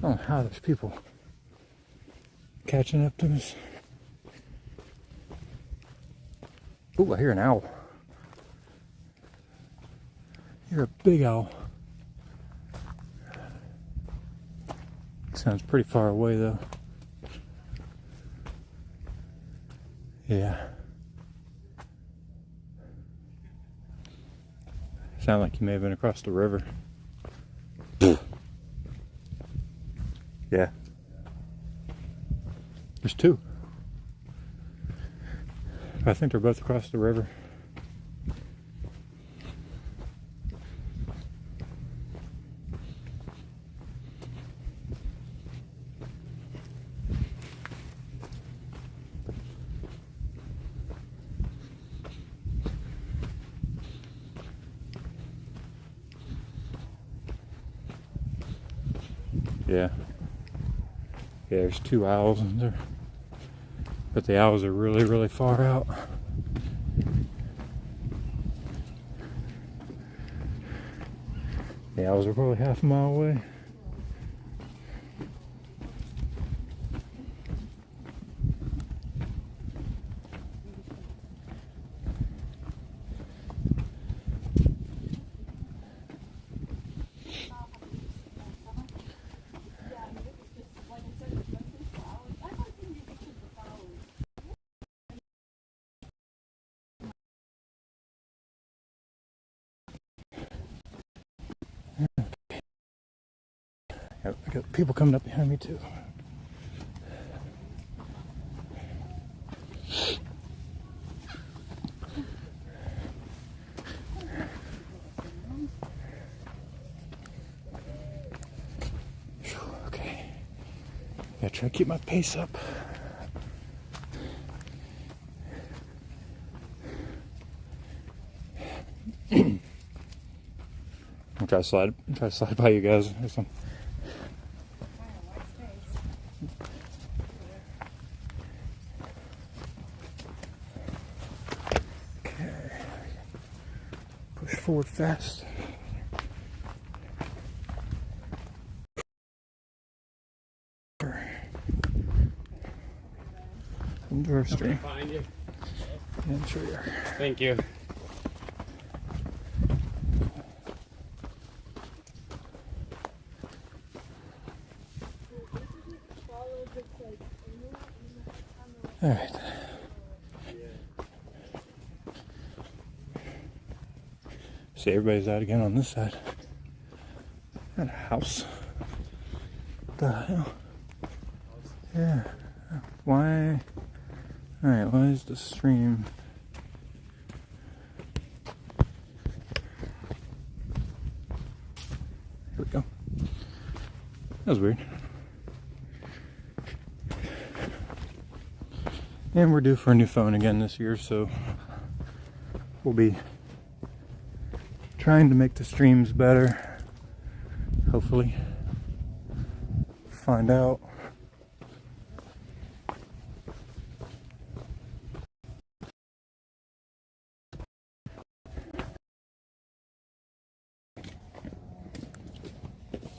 Oh, how there's people catching up to us. Ooh, I hear an owl. I hear a big owl. Sounds pretty far away though. Yeah. Sound like you may have been across the river. Yeah. There's two. I think they're both across the river. Yeah. Yeah, there's two owls in there. But the owls are really, really far out. The owls are probably half a mile away. Yep, I got people coming up behind me too. Okay. Gotta try to keep my pace up. I'm try to slide by you guys or something. Push forward fast. Enjoy our stream. Find you. Enjoy your. Thank you. All right. See, everybody's out again on this side. Got a house. What the hell? Yeah. Why? All right. Why is the stream? Here we go. That was weird. And we're due for a new phone again this year, so we'll be trying to make the streams better. Hopefully. Find out.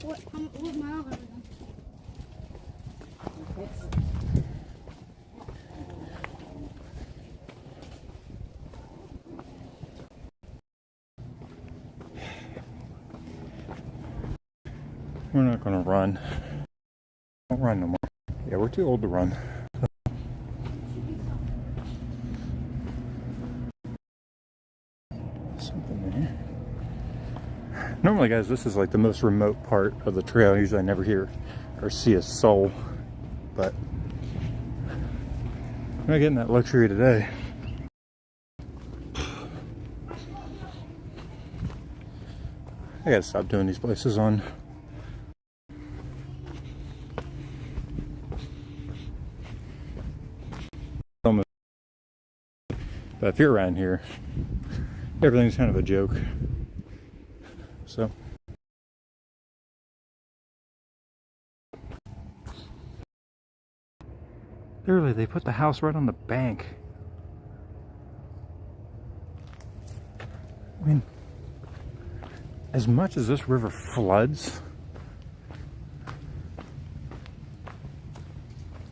What mile are we on? We're not gonna run. Don't run no more. Yeah, we're too old to run. Something in here. Normally, guys, this is like the most remote part of the trail. Usually I never hear or see a soul, but I'm not getting that luxury today. I gotta stop doing these places on But if you're around here, everything's kind of a joke. So. Literally, they put the house right on the bank. I mean, as much as this river floods,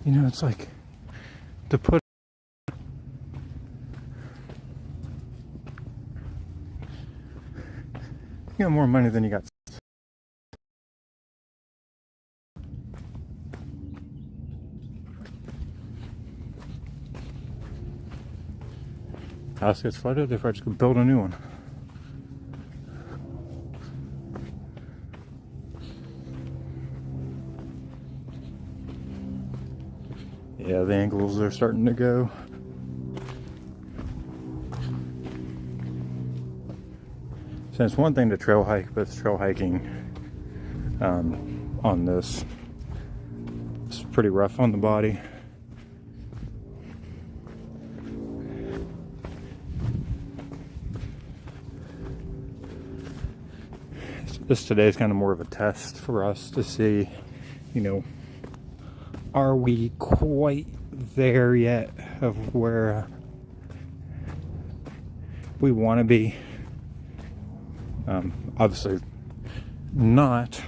you know, it's like to put you got more money than you got. House gets flooded, they probably just go build a new one. Yeah, the angles are starting to go. So it's one thing to trail hike, but it's trail hiking on this. It's pretty rough on the body. This today is kind of more of a test for us to see, you know, are we quite there yet of where we want to be? Obviously not,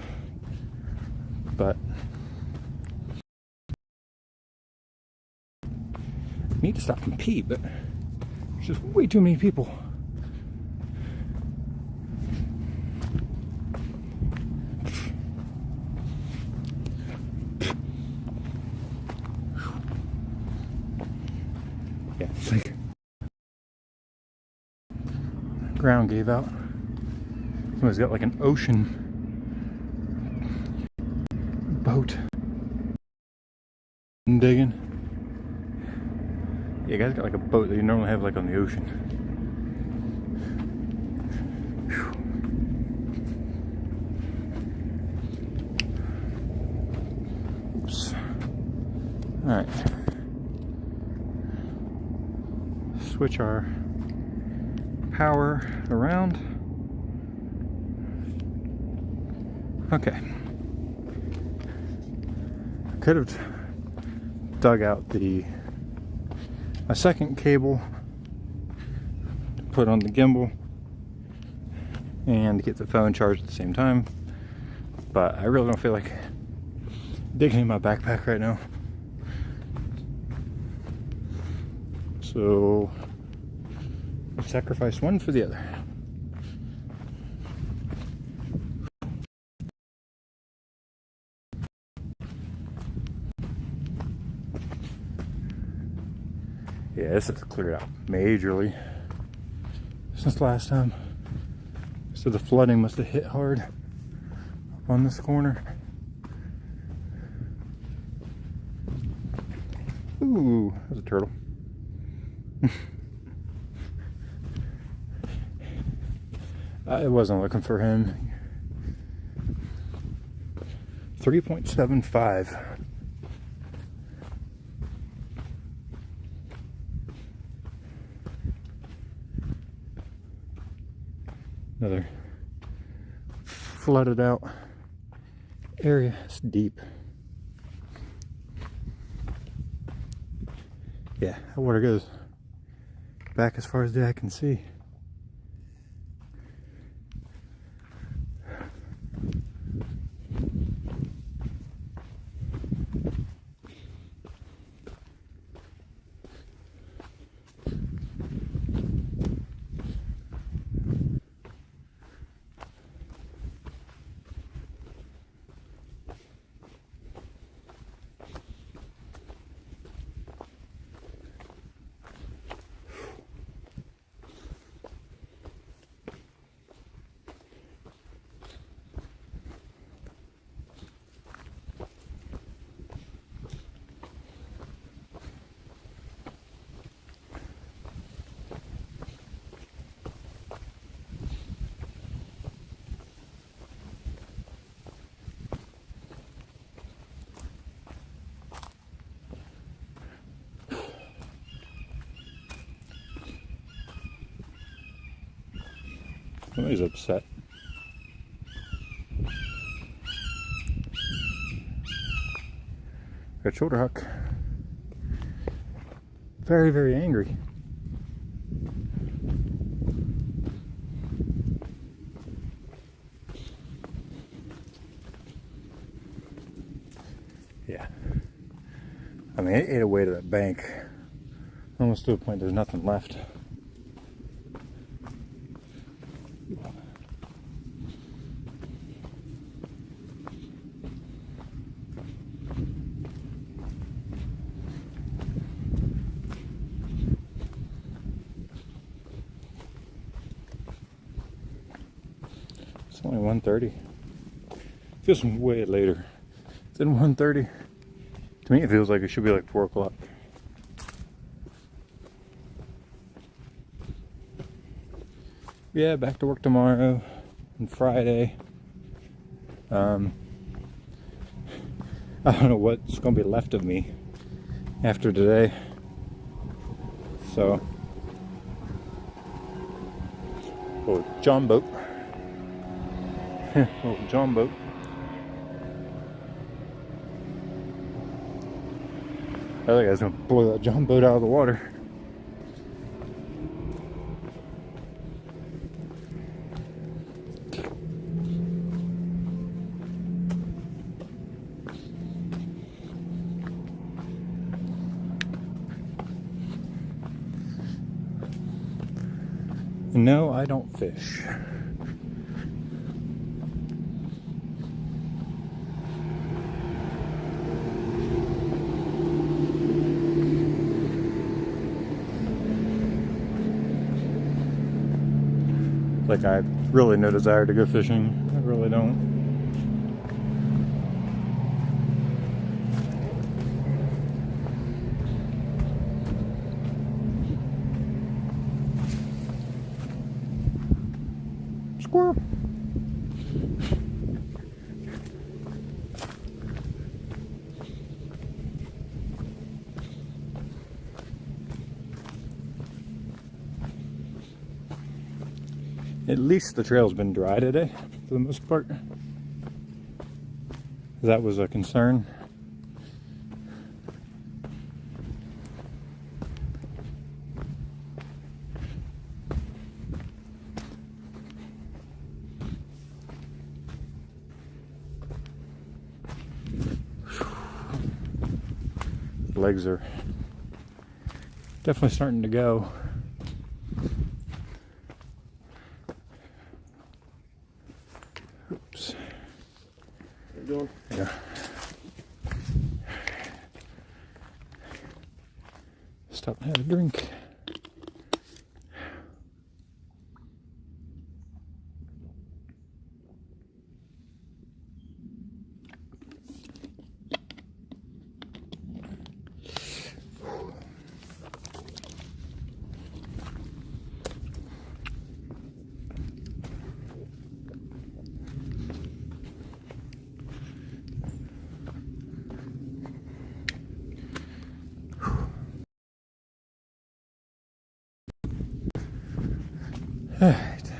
but I need to stop and pee, but there's just way too many people. Yeah, it's like ground gave out. Somebody's got like an ocean boat digging. Yeah, guys got like a boat that you normally have like on the ocean. Whew. Oops. All right. Switch our power around. Okay. Could have dug out a second cable to put on the gimbal and get the phone charged at the same time, but I really don't feel like digging in my backpack right now. So sacrifice one for the other. Yeah, this has cleared out majorly since last time. So the flooding must have hit hard on this corner. Ooh, there's a turtle. I wasn't looking for him. 3.75. Another flooded out area. It's deep. Yeah, that water goes back as far as the eye can see. Somebody's upset. Got shoulder huck. Very, very angry. Yeah. I mean, it ate away to that bank. Almost to a point there's nothing left. It's only 1:30. Feels way later. It's in 1:30. To me, it feels like it should be like 4 o'clock. Yeah, back to work tomorrow and Friday. I don't know what's going to be left of me after today. So, little John boat. Little John boat. The other guy's gonna blow that John boat out of the water. No, I don't fish. Like, I have really no desire to go fishing. I really don't. Squirrel. At least the trail's been dry today, for the most part. That was a concern. Legs are definitely starting to go. Oops. How you doing? Yeah. Stop and have a drink. All right.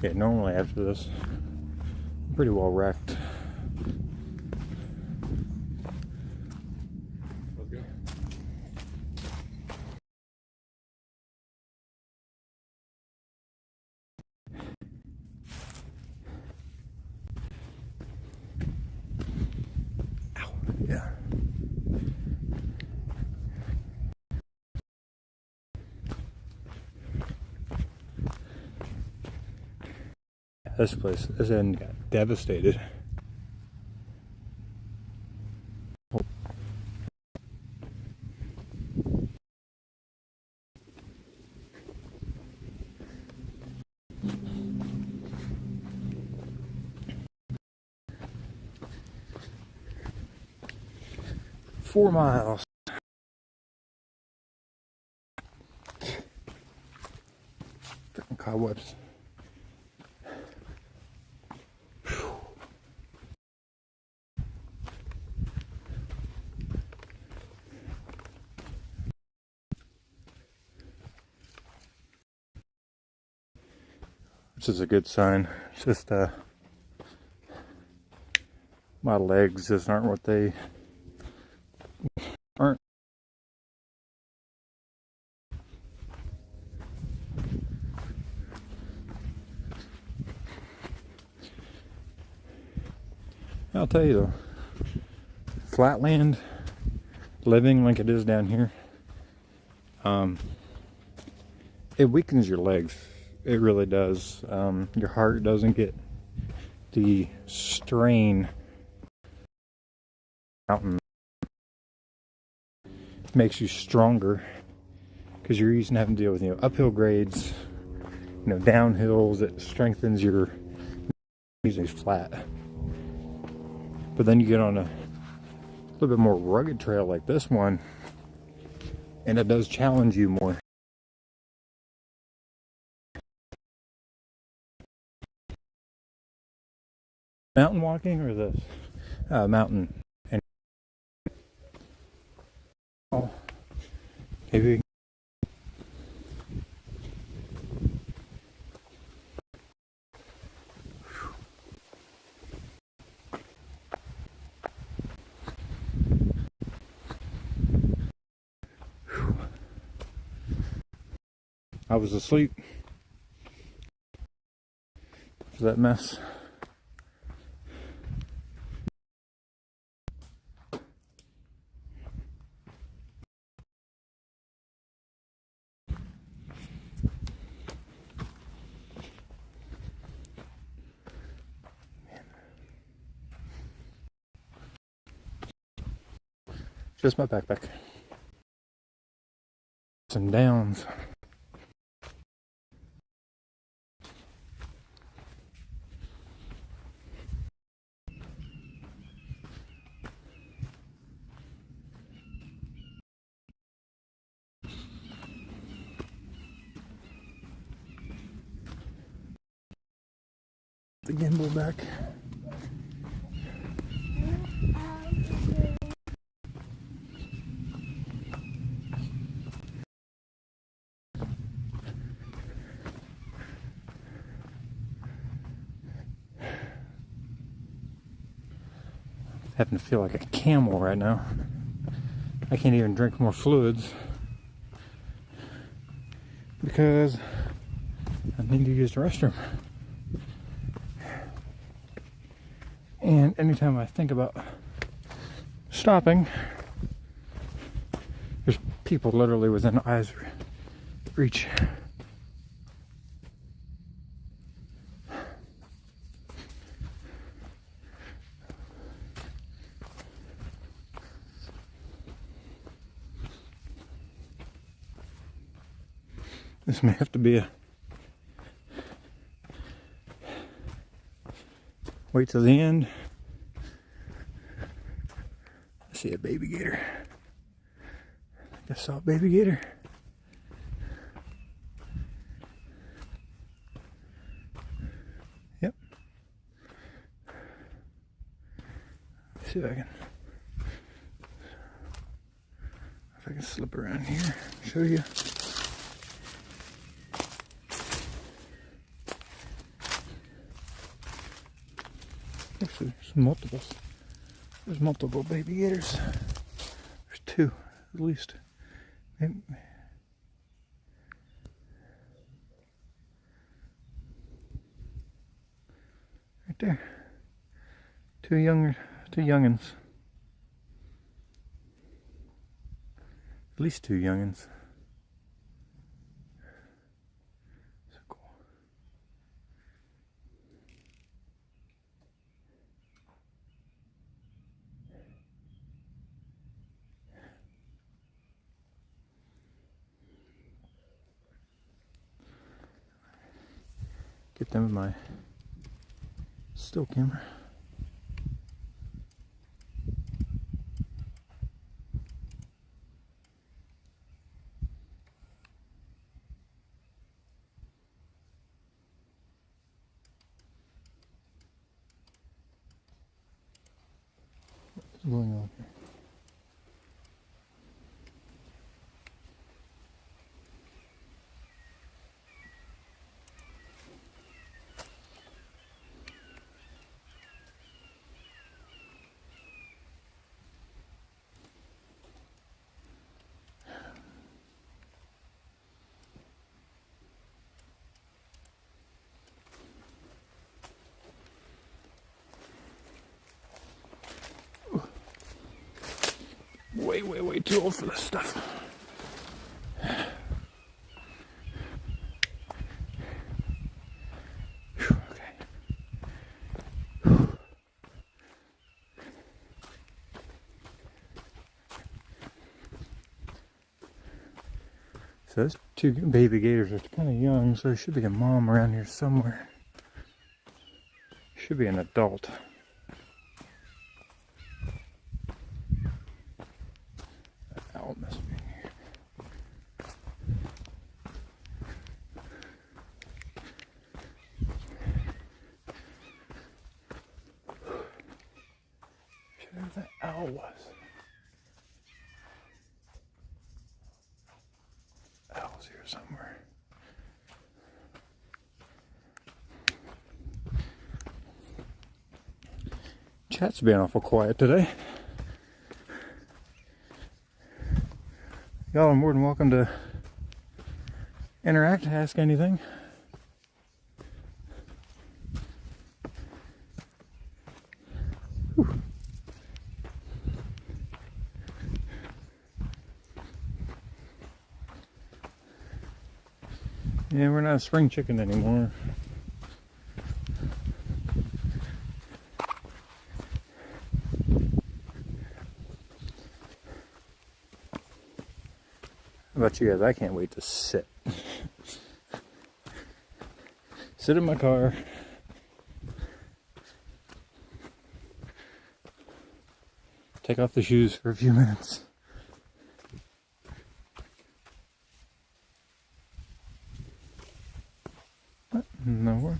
Yeah, normally after this, I'm pretty well wrecked. Let's go. Yeah. This end got devastated. Four miles. Freaking cobwebs. which is a good sign. It's just my legs just aren't what they aren't. I'll tell you though, flatland living like it is down here, it weakens your legs. It really does. Your heart doesn't get the strain. Mountain makes you stronger because you're used to having to deal with, uphill grades, downhills. It strengthens your, usually flat. But then you get on a little bit more rugged trail like this one, and it does challenge you more. Mountain walking or this mountain and maybe I was asleep for that mess. Just my backpack. Some downs. The gimbal back. Having to feel like a camel right now. I can't even drink more fluids because I need to use the restroom. And anytime I think about stopping, there's people literally within eyes reach. This may have to be a wait till the end. I see a baby gator. I think I saw a baby gator. Yep. Let's see if I can slip around here, show you. Actually, there's multiple baby gators. There's two, at least. Maybe. Right there. Two youngins. At least two youngins. So cool. Get them with my still camera. What's going on here? way, way, way too old for this stuff. Whew, okay. So those two baby gators are kind of young, so there should be a mom around here somewhere. Should be an adult. That owl must be here. Should know where that owl was. Owl's here somewhere. Chat's being awful quiet today. Y'all are more than welcome to interact, ask anything. Whew. Yeah, we're not a spring chicken anymore. How about you guys? I can't wait to sit. Sit in my car. Take off the shoes for a few minutes. What? Nowhere.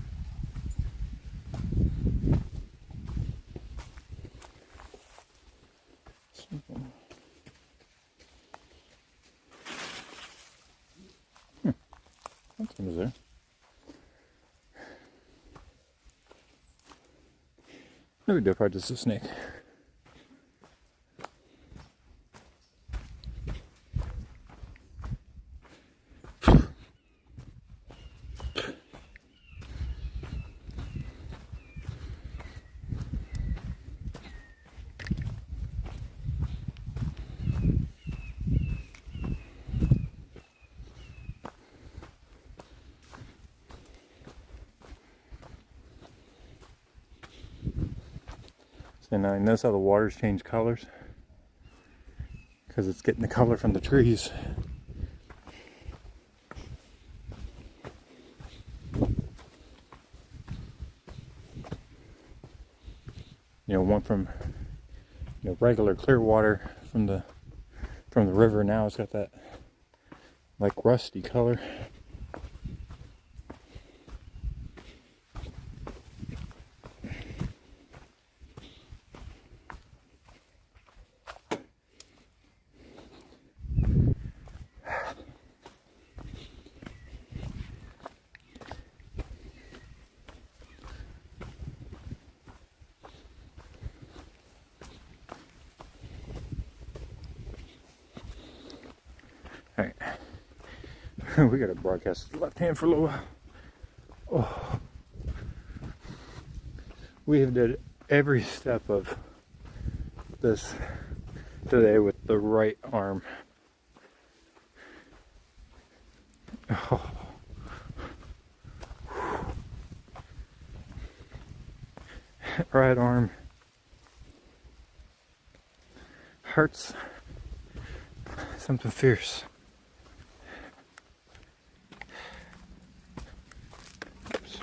Something was there. No big deal, probably just a snake. And I notice how the water's changed colors because it's getting the color from the trees. You know, one from regular clear water from the river. Now it's got that like rusty color. Alright, we gotta broadcast left hand for a little while. Oh. We have did every step of this today with the right arm. Oh. Right arm hurts something fierce. Oops.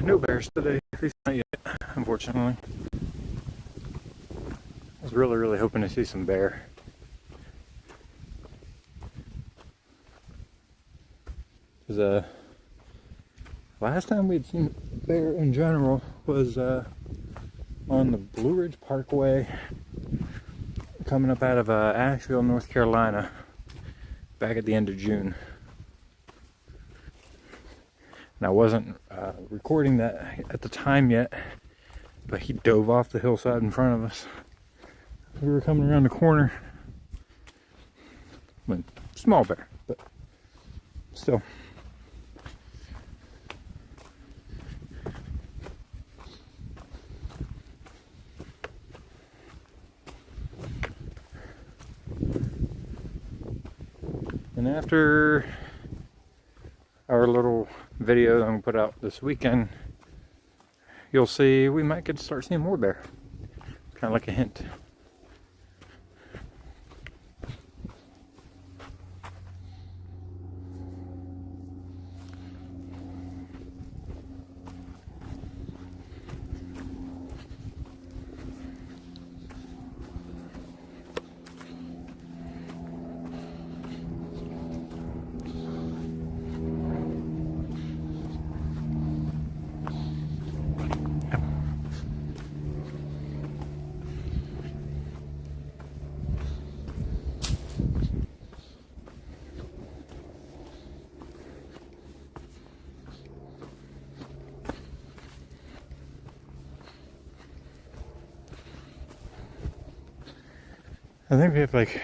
No bears today, at least not yet, unfortunately. I was really hoping to see some bear. Because last time we'd seen bear in general was on the Blue Ridge Parkway coming up out of Asheville, North Carolina, back at the end of June. And I wasn't recording that at the time yet, but he dove off the hillside in front of us. We were coming around the corner. I mean, small bear, but still. And after our little video that I'm gonna put out this weekend, you'll see we might get to start seeing more bear. Kind of like a hint. I think we have like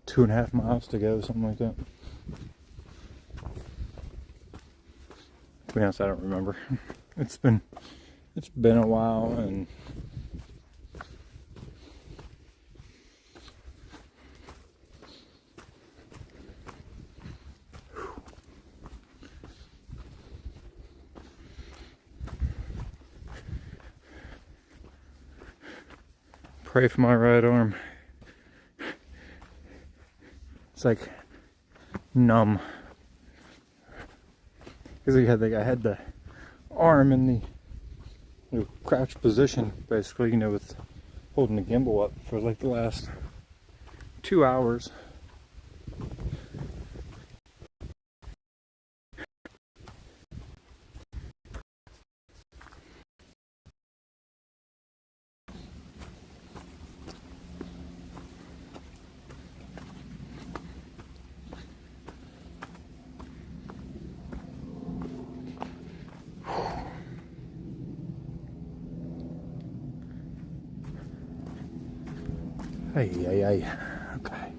2.5 miles to go, something like that. To be honest, I don't remember. It's been a while, and pray for my right arm. It's like numb. Because I had the arm in the crouched position, basically, with holding the gimbal up for like the last 2 hours. Hey, okay.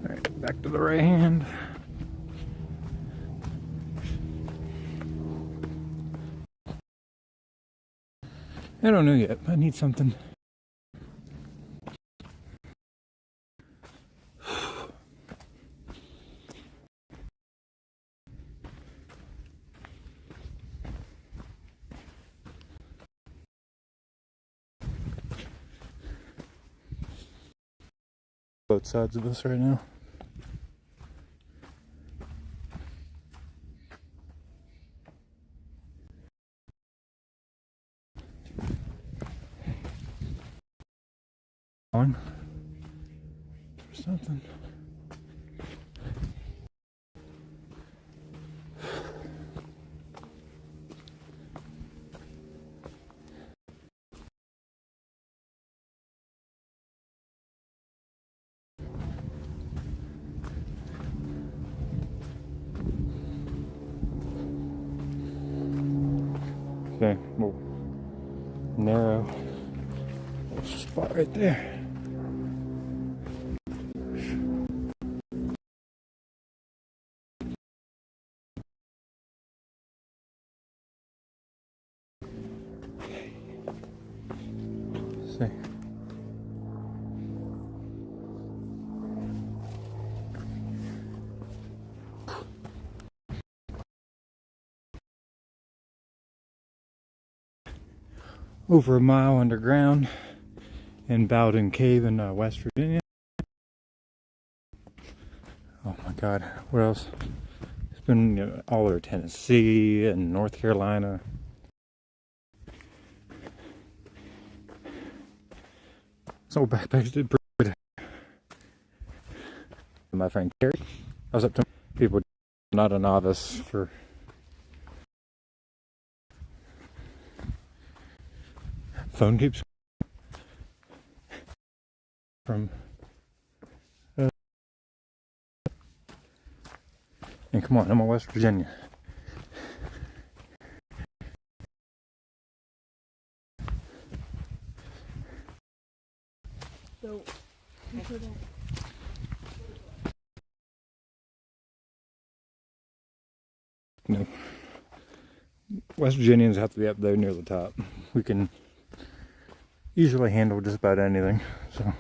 All right, back to the right hand. I don't know yet. I need something. Both sides of us right now. On for something. Okay, well, narrow spot right there. See. Over a mile underground in Bowden Cave in West Virginia. Oh my God, what else? It's been all over Tennessee and North Carolina. So backpacks did pretty good. My friend Carrie, I was up to people, not a novice for Phone keeps from. And come on, I'm in West Virginia. So, you put that. No. West Virginians have to be up there near the top. We can usually handle just about anything. So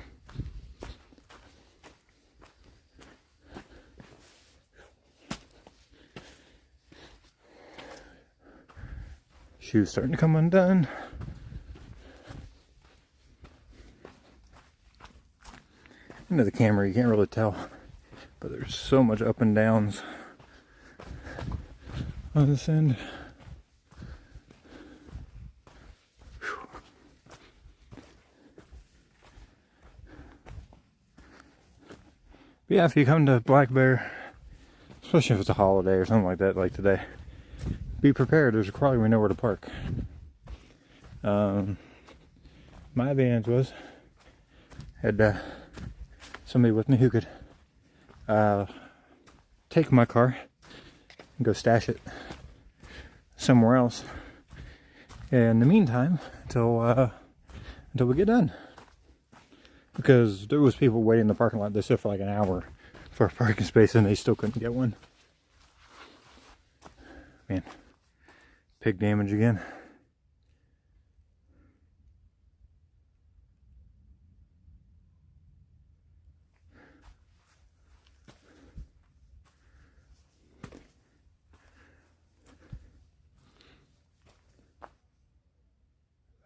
shoes starting to come undone. Into the camera you can't really tell, but there's so much up and downs on this end. But yeah, if you come to Black Bear, especially if it's a holiday or something like that, like today, be prepared. There's probably nowhere to park. My advantage was had somebody with me who could take my car and go stash it somewhere else. In the meantime, until we get done. Because there was people waiting in the parking lot. They stood for like an hour for a parking space and they still couldn't get one. Man, pig damage again.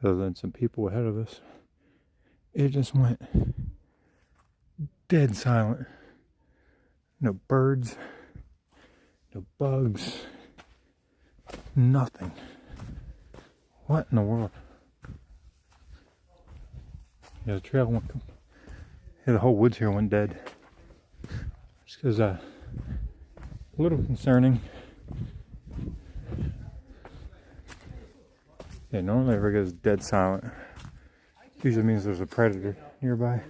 Other than some people ahead of us, it just went dead silent. No birds, no bugs, nothing. What in the world? Yeah, the trail went, yeah, the whole woods here went dead. Just because a little concerning. Yeah, normally if it goes dead silent, usually means there's a predator nearby.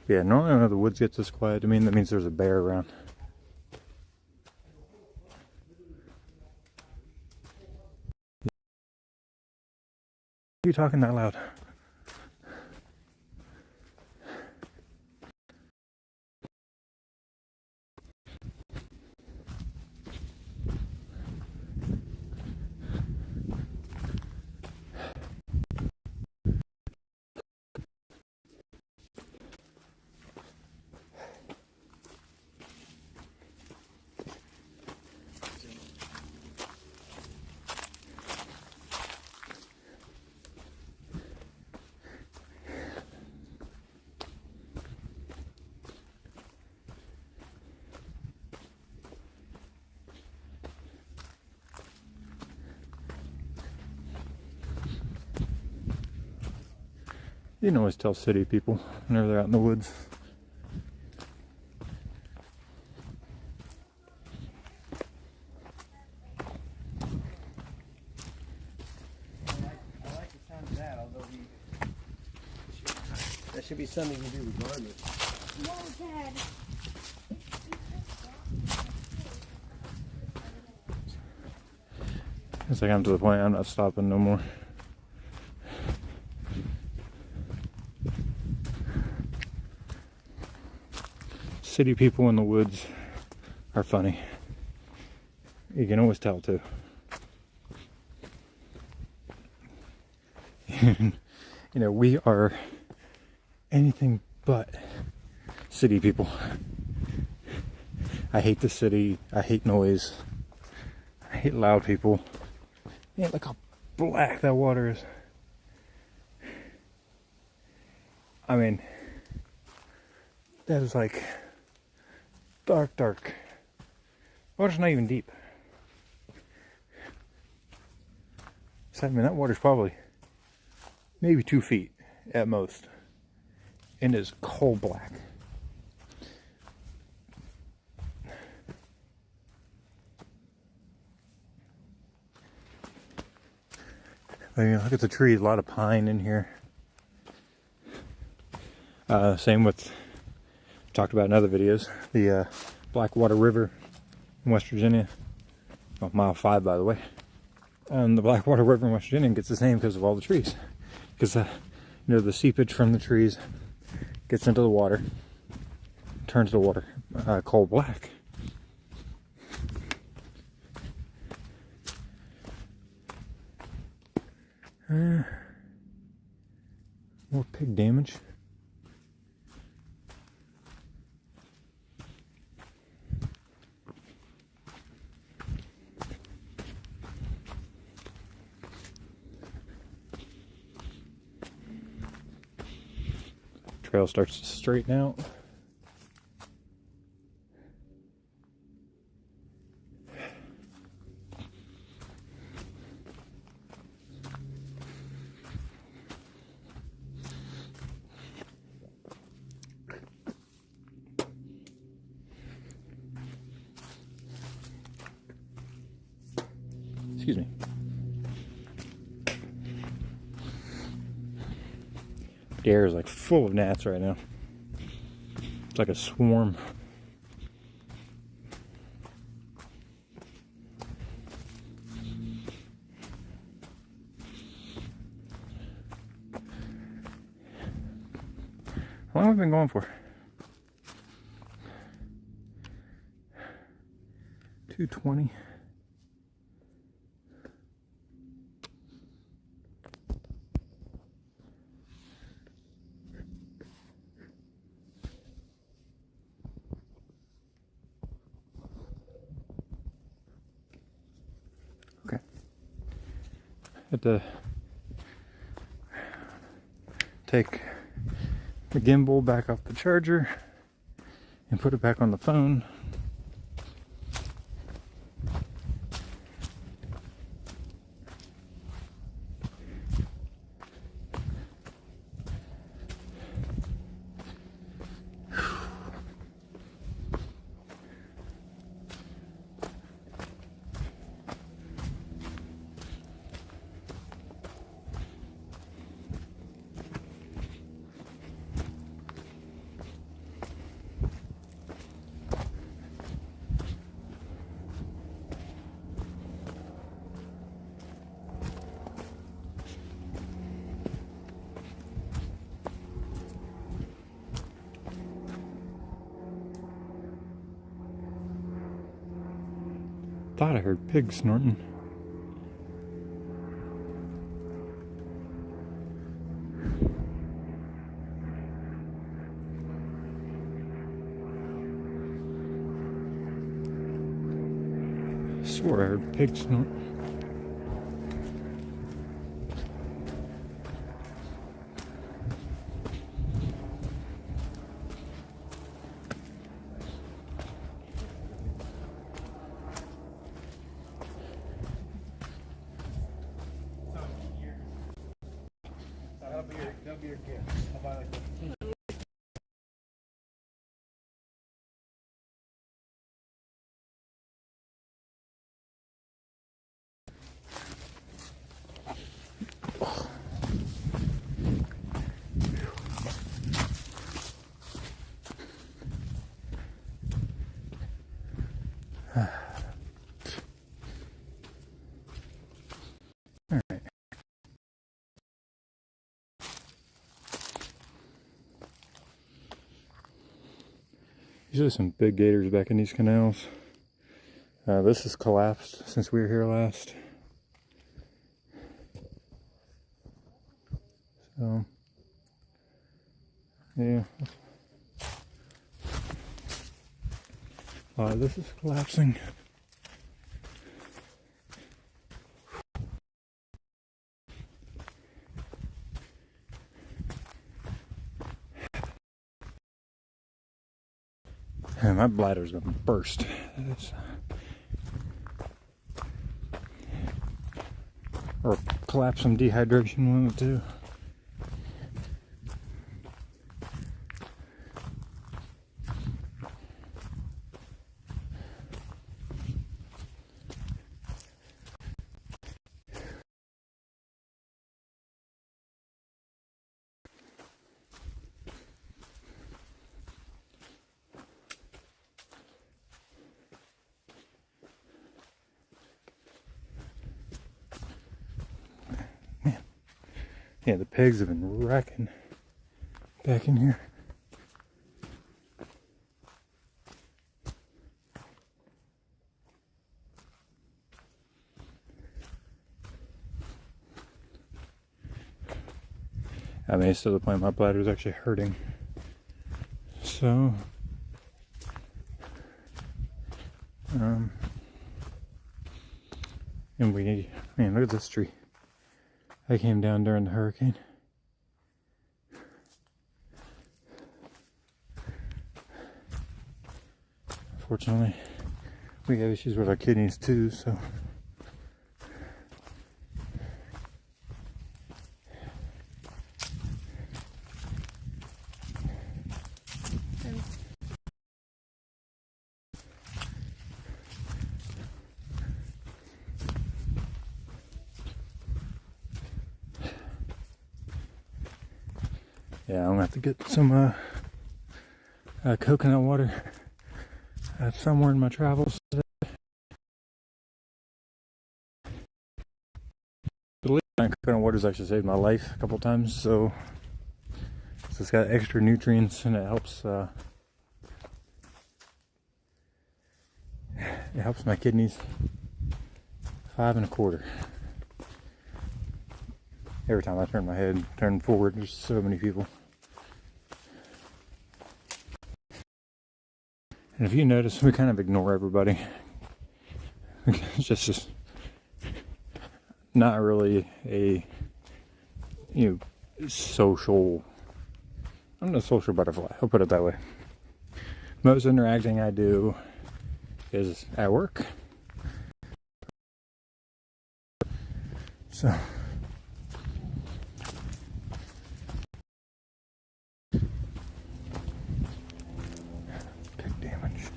Yeah, normally when the woods gets this quiet, I mean that means there's a bear around. Why are you talking that loud? You can always tell city people whenever they're out in the woods. I like the sound of that, although that should be something you do regardless. No, Dad. It's like I'm to the point I'm not stopping no more. City people in the woods are funny. You can always tell too. You know, we are anything but city people. I hate the city. I hate noise. I hate loud people. Man, look how black that water is. I mean, that is like dark, dark. Water's not even deep. So, I mean, that water's probably maybe 2 feet at most. It is coal black. I mean, look at the trees, a lot of pine in here. Same with, talked about in other videos, the Blackwater River in West Virginia. Oh, mile 5, by the way. And the Blackwater River in West Virginia gets its name because of all the trees. Because, you know, the seepage from the trees gets into the water, turns the water coal black. More pig damage. Trail starts to straighten out. Excuse me. The air is like full of gnats right now. It's like a swarm. How long have we been going for? 2:20. Okay. Had to take the gimbal back off the charger and put it back on the phone. Thought I heard pigs snorting. Swore I heard pigs snort. That'll be your gift. How about like that? Usually some big gators back in these canals. This has collapsed since we were here last. So, yeah. This is collapsing. And my bladder's gonna burst. Or collapse from dehydration, one of the two. Yeah, the pigs have been wrecking back in here. I mean, so the point my bladder is actually hurting. So, and we need, man, look at this tree. I came down during the hurricane. Fortunately, we have issues with our kidneys too, so. Yeah, I'm gonna have to get some coconut water somewhere in my travels. Coconut water's actually saved my life a couple times, so it's got extra nutrients and it helps my kidneys. 5 1/4. Every time I turn my head, turn forward, there's so many people. And if you notice, we kind of ignore everybody. It's just not really a, social, I'm not a social butterfly, I'll put it that way. Most interacting I do is at work. So, big damage.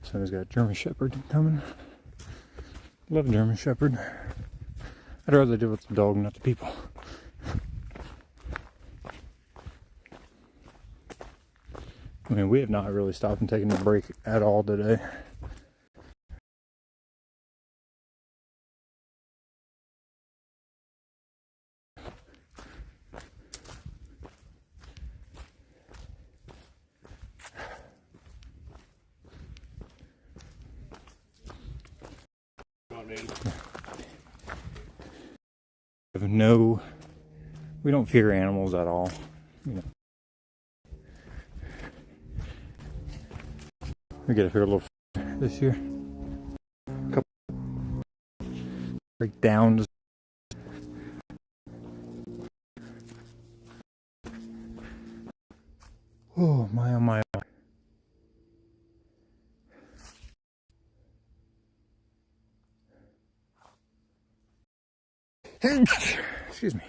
Somebody's got a German Shepherd coming. Love a German Shepherd. I'd rather deal with the dog, not the people. I mean, we have not really stopped and taken a break at all today. We don't fear animals at all. We get up here a little this year. Couple breakdowns. Oh my, oh my. Excuse me.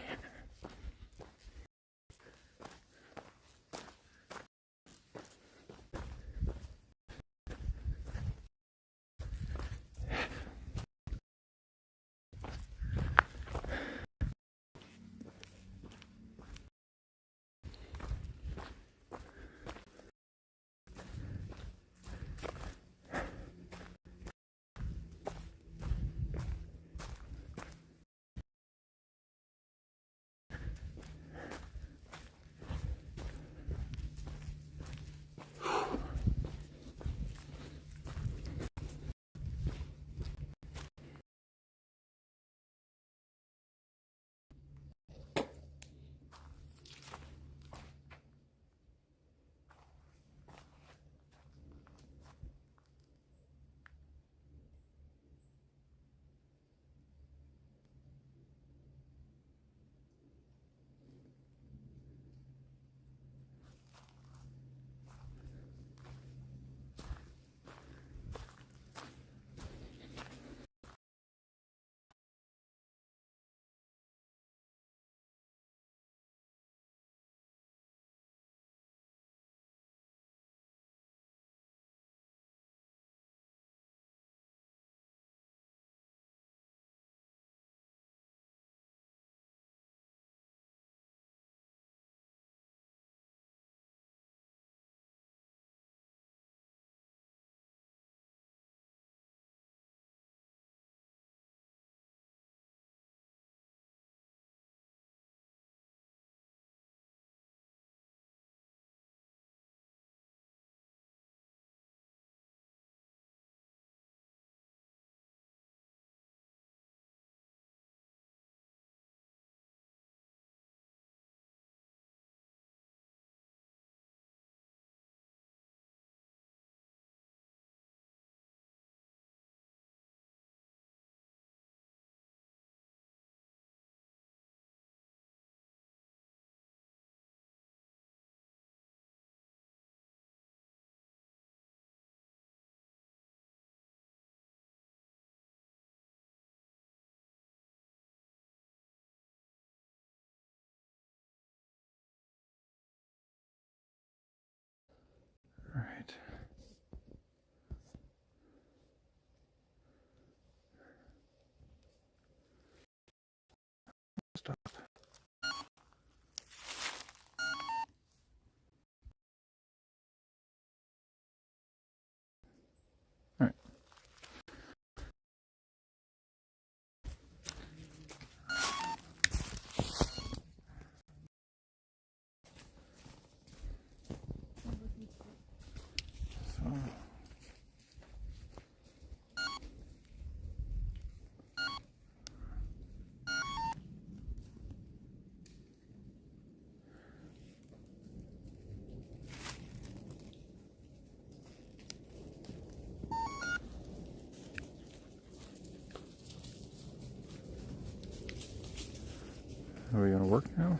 Are we gonna work now?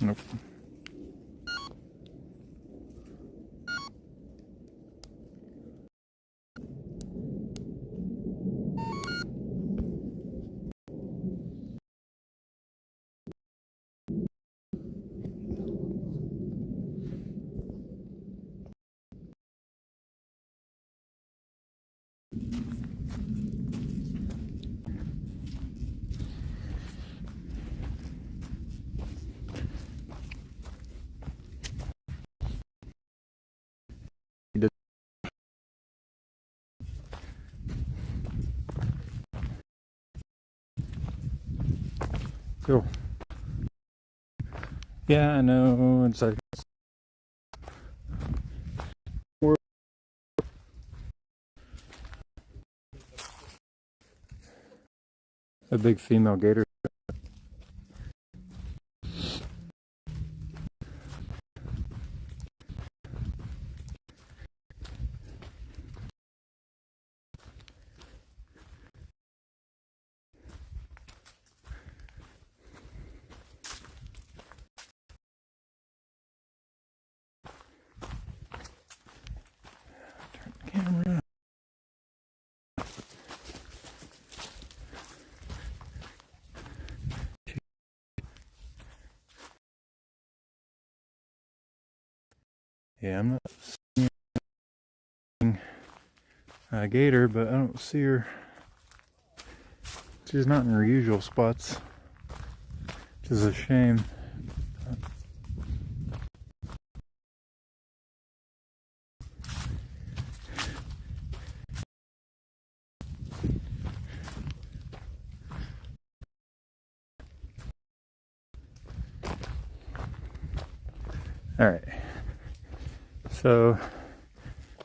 Nope. Cool. Yeah, I know. It's like a big female gator. Camera. Yeah, I'm not seeing a gator, but I don't see her. She's not in her usual spots, which is a shame. All right, so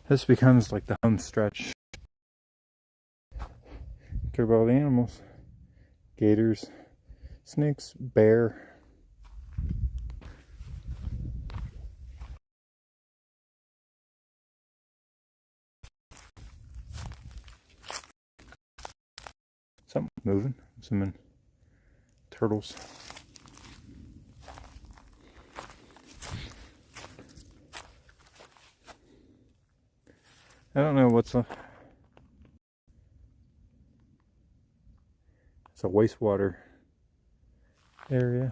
this becomes like the home stretch. Care about all the animals: gators, snakes, bear. Something moving. Some turtles. I don't know what's a. It's a wastewater area.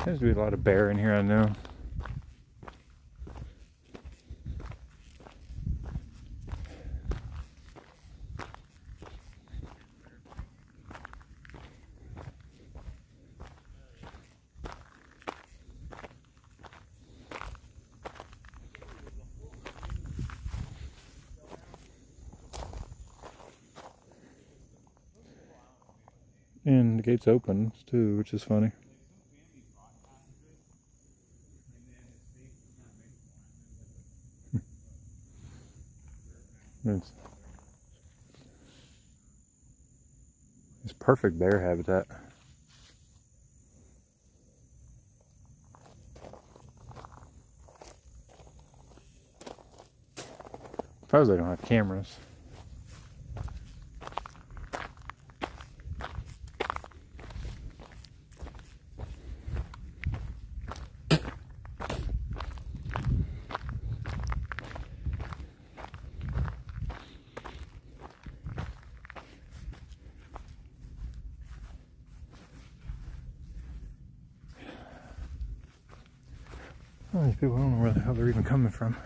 Seems to be a lot of bear in here, I know. And the gate's open too, which is funny. It's perfect bear habitat. Suppose they don't have cameras. All these people, I don't know where the hell they're even coming from.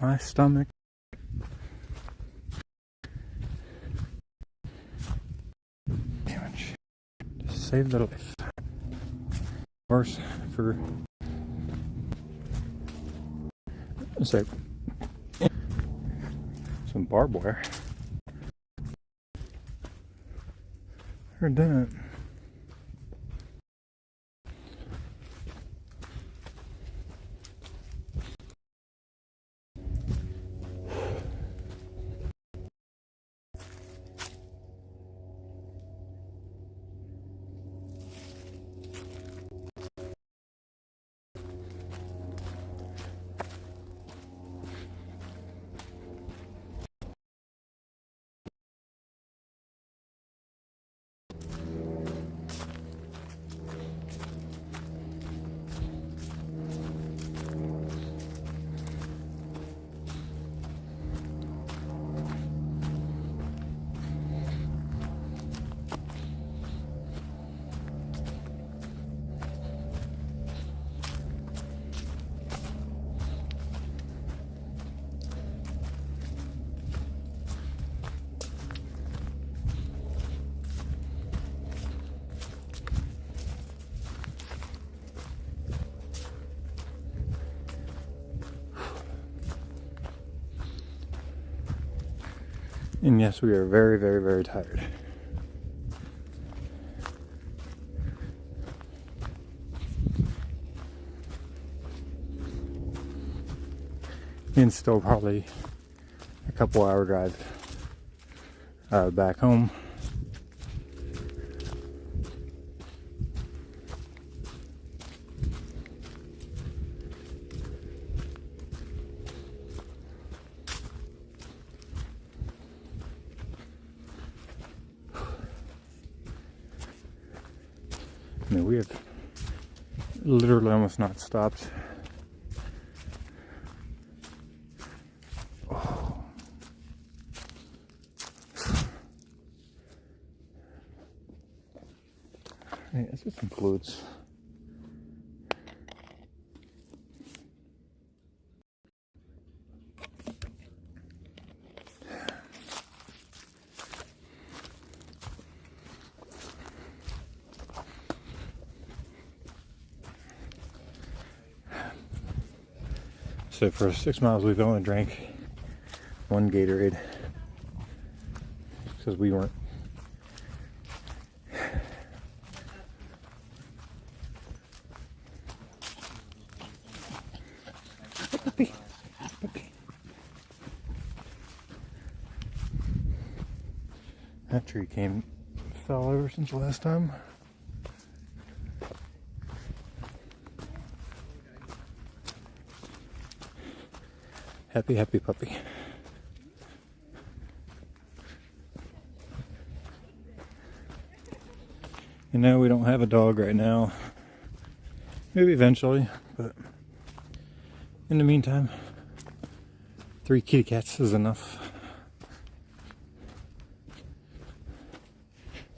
My stomach. Damage. Just saved their life. Worse for. Say some barbed wire. Heard that. And yes, we are very, very, very tired. And still probably a couple hour drive back home. I mean, we have literally almost not stopped. Oh. Hey, let's get some fluids. So for 6 miles, we've only drank one Gatorade because we weren't. Puppy, puppy. That tree fell over since the last time. Happy, happy puppy. You know, we don't have a dog right now. Maybe eventually, but in the meantime, 3 kitty cats is enough.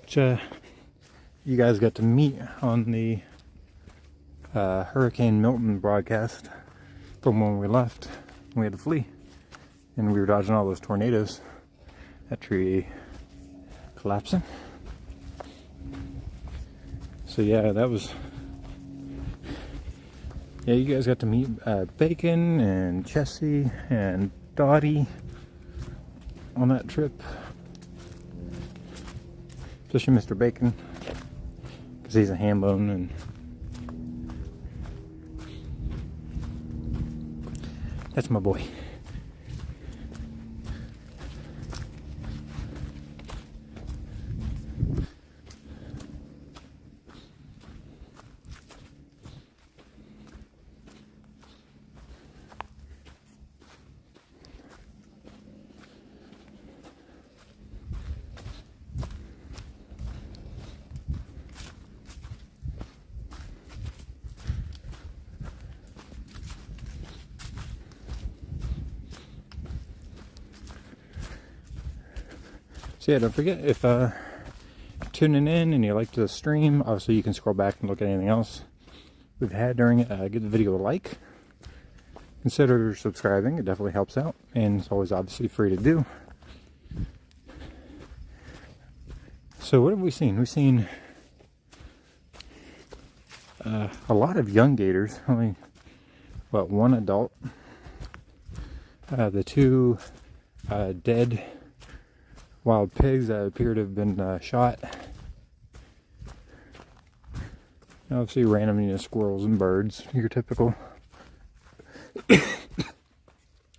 Which, you guys got to meet on the Hurricane Milton broadcast from when we left. We had to flee, and we were dodging all those tornadoes. That tree collapsing. So yeah, that was. Yeah, you guys got to meet Bacon and Chessie and Dottie on that trip. Especially Mr. Bacon, because he's a ham bone and. That's my boy. So yeah, don't forget, if tuning in and you like the stream, obviously you can scroll back and look at anything else we've had during it. Give the video a like. Consider subscribing, it definitely helps out, and it's always obviously free to do. So what have we seen? We've seen a lot of young gators, only, what, 1 adult. The 2 dead wild pigs that appear to have been shot. Obviously random, squirrels and birds, your typical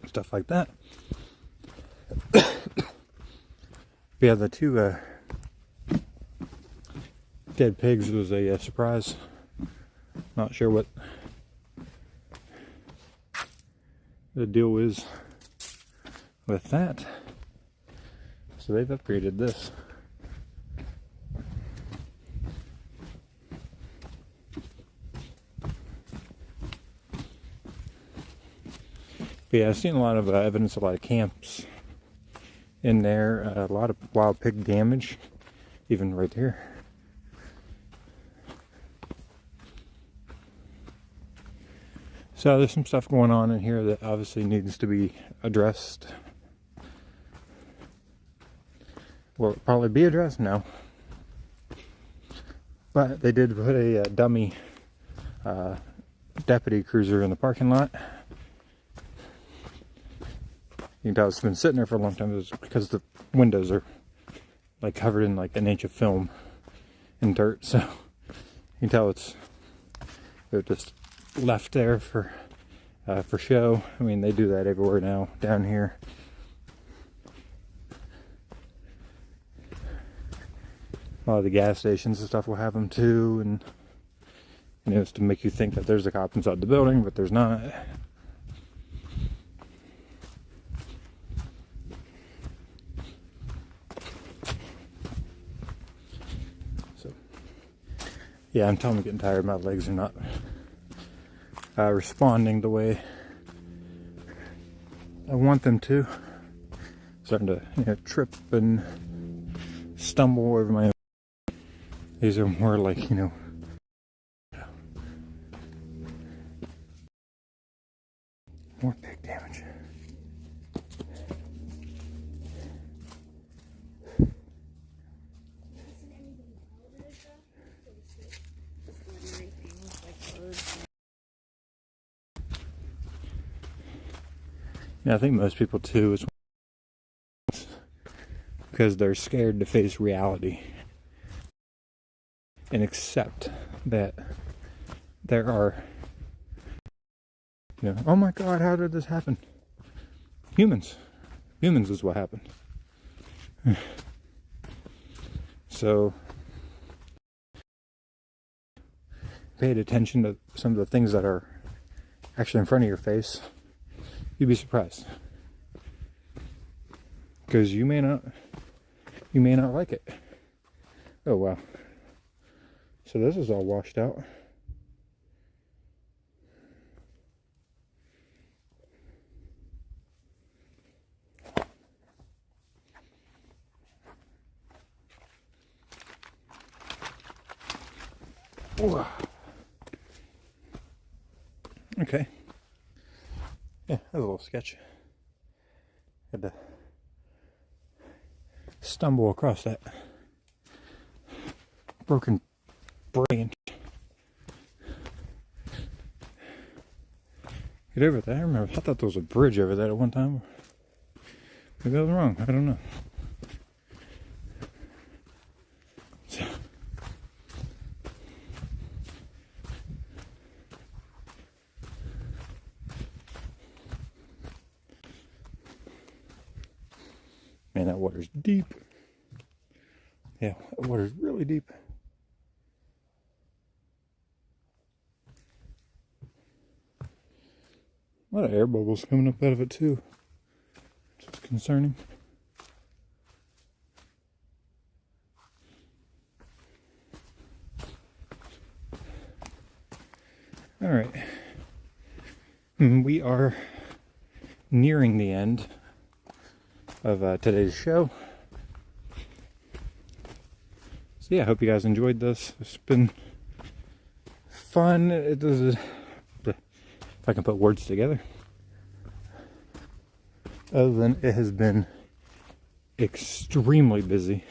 stuff like that. Yeah, the 2 dead pigs was a surprise. Not sure what the deal is with that. So they've upgraded this. But yeah, I've seen a lot of evidence, a lot of camps in there, a lot of wild pig damage, even right here. So there's some stuff going on in here that obviously needs to be addressed. Will it probably be addressed? No. But they did put a dummy deputy cruiser in the parking lot. You can tell it's been sitting there for a long time because the windows are like covered in like an inch of film and dirt, so you can tell they're just left there for show. I mean, they do that everywhere now down here. A lot of the gas stations and stuff will have them too, and you know, it's to make you think that there's a cop inside the building, but there's not. So, yeah, I'm telling you, I'm getting tired. My legs are not responding the way I want them to. Starting to, you know, trip and stumble over my own. These are more like, you know, more pig damage. Yeah, I think most people too, is because they're scared to face reality and accept that there are, you know, oh my God, how did this happen? Humans is what happened. So paid attention to some of the things that are actually in front of your face, you'd be surprised, because you may not like it. Oh wow, so this is all washed out. Ooh. Okay. Yeah, that was a little sketch. Had to stumble across that broken branch. Get over there. I remember, I thought there was a bridge over there at one time. Maybe I was wrong. I don't know. So, man, that water's deep. Yeah, that water's really deep. A lot of air bubbles coming up out of it too, which is concerning. All right, we are nearing the end of today's show. So yeah, I hope you guys enjoyed this. It's been fun. If I can put words together. Other than it has been extremely busy.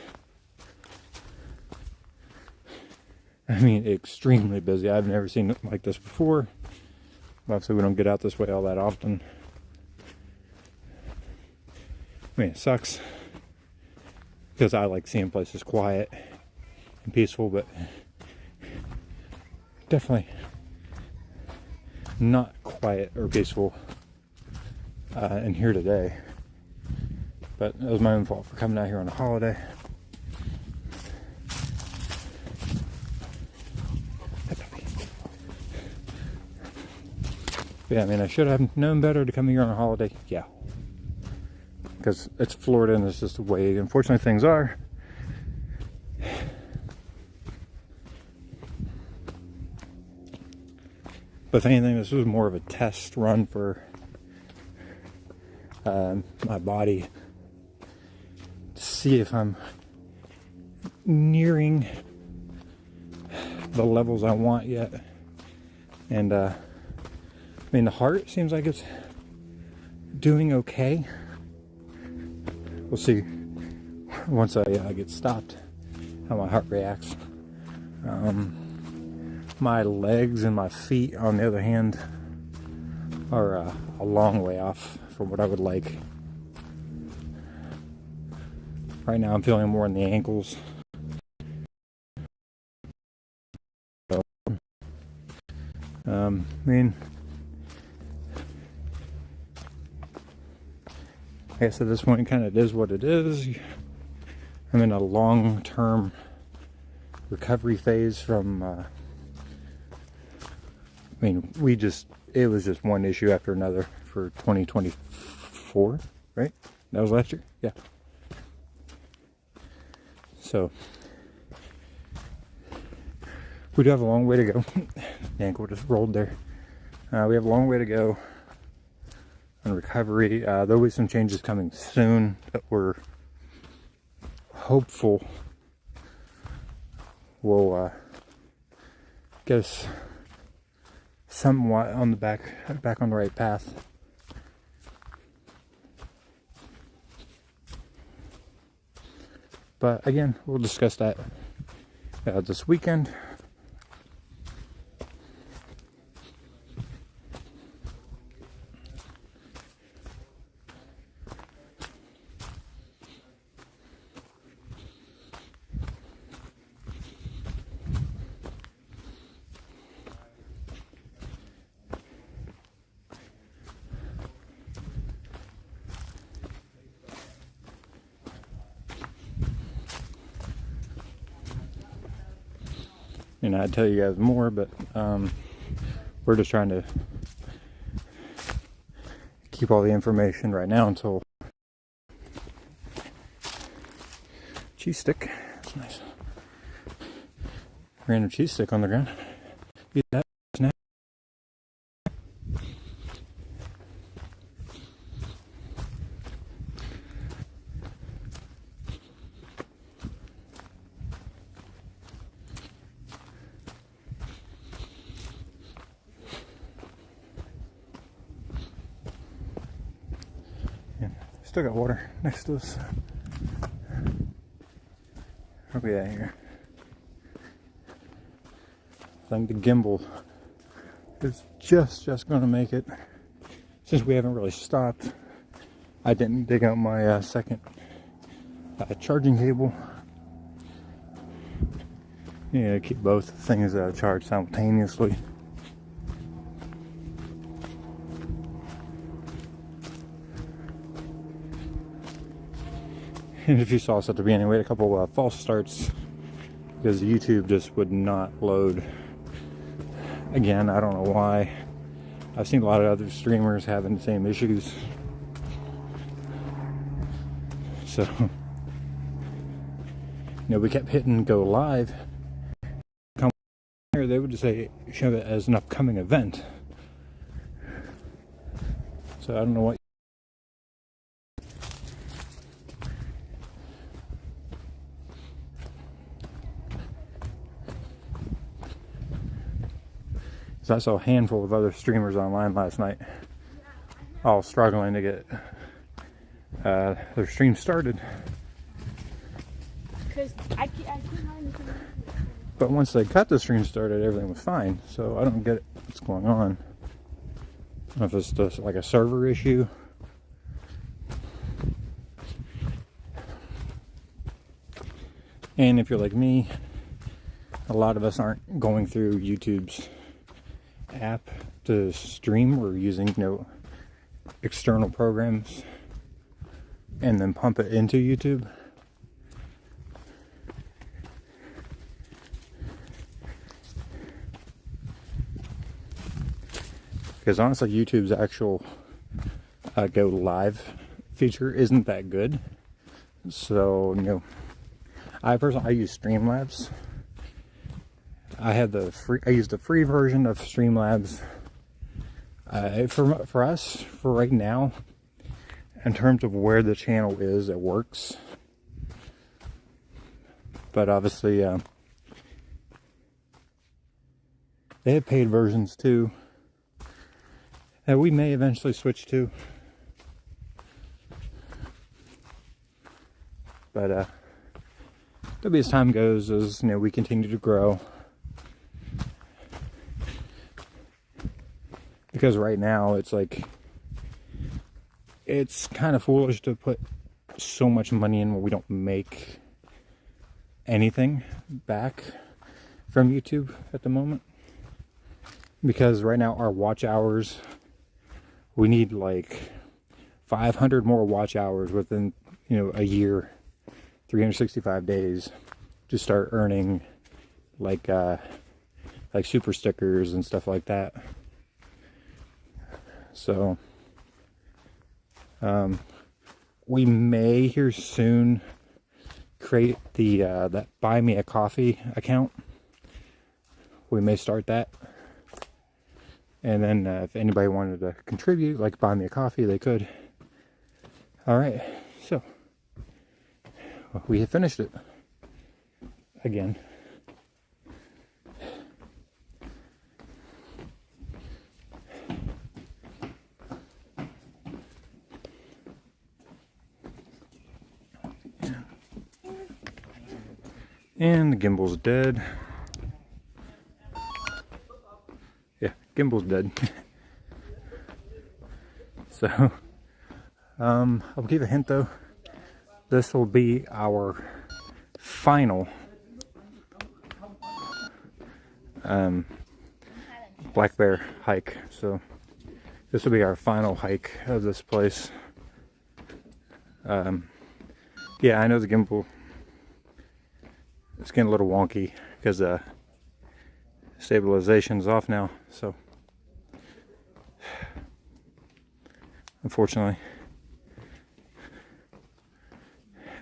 I mean, extremely busy. I've never seen it like this before. Obviously, we don't get out this way all that often. I mean, it sucks because I like seeing places quiet and peaceful, but definitely not quiet or peaceful in here today. But it was my own fault for coming out here on a holiday. Yeah, I mean, I should have known better to come here on a holiday. Yeah. Because it's Florida and it's just the way, unfortunately, things are. But if anything, this was more of a test run for my body to see if I'm nearing the levels I want yet. And I mean, the heart seems like it's doing okay. We'll see once I get stopped how my heart reacts. My legs and my feet, on the other hand, are a long way off from what I would like. Right now I'm feeling more in the ankles. So, I mean, I guess at this point kind of is what it is. I'm in a long-term recovery phase from, I mean, it was just one issue after another for 2024, right? That was last year? Yeah. So, we do have a long way to go. The ankle just rolled there. We have a long way to go on recovery. There'll be some changes coming soon that we're hopeful will get us somewhat on the back on the right path. But again, we'll discuss that this weekend. And I'd tell you guys more, but we're just trying to keep all the information right now until cheese stick. That's nice. Random cheese stick on the ground. Eat that snack. Still got water next to us. Where we at here? I think the gimbal is just going to make it. Since we haven't really stopped, I didn't dig out my second charging cable. Yeah, keep both things charged simultaneously. And if you saw us at the beginning, we had a couple false starts because YouTube just would not load. Again, I don't know why. I've seen a lot of other streamers having the same issues. So, we kept hitting go live. Come here, they would just say show it as an upcoming event. So I don't know what. So I saw a handful of other streamers online last night, all struggling to get their stream started. But once they got the stream started, everything was fine. So I don't get what's going on. I don't know if it's just like a server issue. And if you're like me, a lot of us aren't going through YouTube's app to stream. We're using external programs and then pump it into YouTube. Because honestly, YouTube's actual go live feature isn't that good. So I use Streamlabs. I use the free version of Streamlabs. For us, for right now, in terms of where the channel is, it works. But obviously, they have paid versions too that we may eventually switch to. But there'll be as time goes, as we continue to grow. Because right now it's kind of foolish to put so much money in where we don't make anything back from YouTube at the moment. Because right now our watch hours, we need like 500 more watch hours within, you know, a year, 365 days to start earning like super stickers and stuff like that. So we may here soon create the that Buy Me a Coffee account. We may start that, and then if anybody wanted to contribute, like buy me a coffee, they could. All right, so we have finished it again. And the gimbal's dead. Yeah, gimbal's dead. So, I'll give a hint though. This will be our final Black Bear hike. So, this will be our final hike of this place. Yeah, I know the gimbal, it's getting a little wonky because stabilization's off now, so unfortunately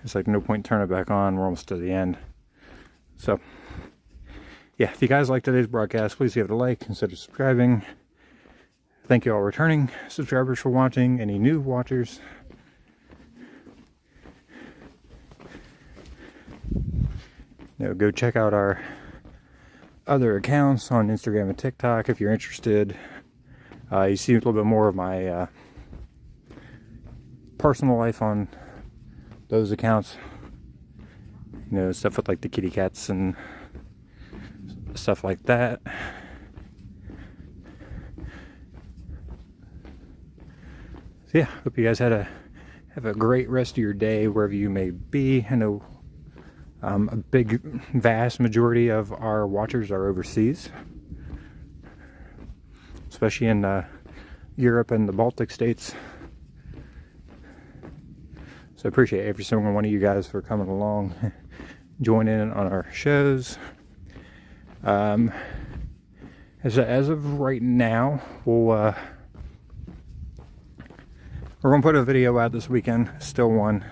it's like no point turning it back on. We're almost to the end. So yeah, if you guys like today's broadcast, please give it a like, consider subscribing. Thank you all returning subscribers for watching. Any new watchers, go check out our other accounts on Instagram and TikTok if you're interested. You see a little bit more of my personal life on those accounts. Stuff with like the kitty cats and stuff like that. So yeah, hope you guys have a great rest of your day wherever you may be. I know a big, vast majority of our watchers are overseas, especially in Europe and the Baltic states. So I appreciate every single one of you guys for coming along, joining in on our shows. As of right now, we're gonna put a video out this weekend, still one.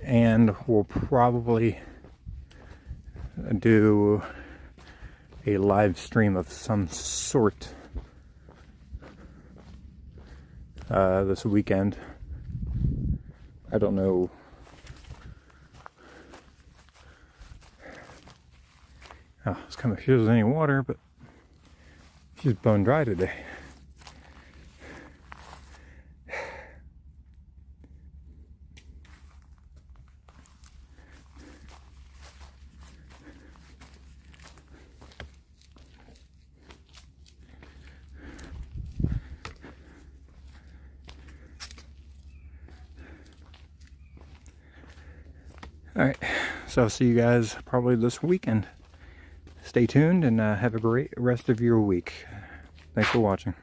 And we'll probably do a live stream of some sort this weekend. I don't know. Oh, it's kind of sure there's any water, but she's bone dry today. Alright, so I'll see you guys probably this weekend. Stay tuned and have a great rest of your week. Thanks for watching.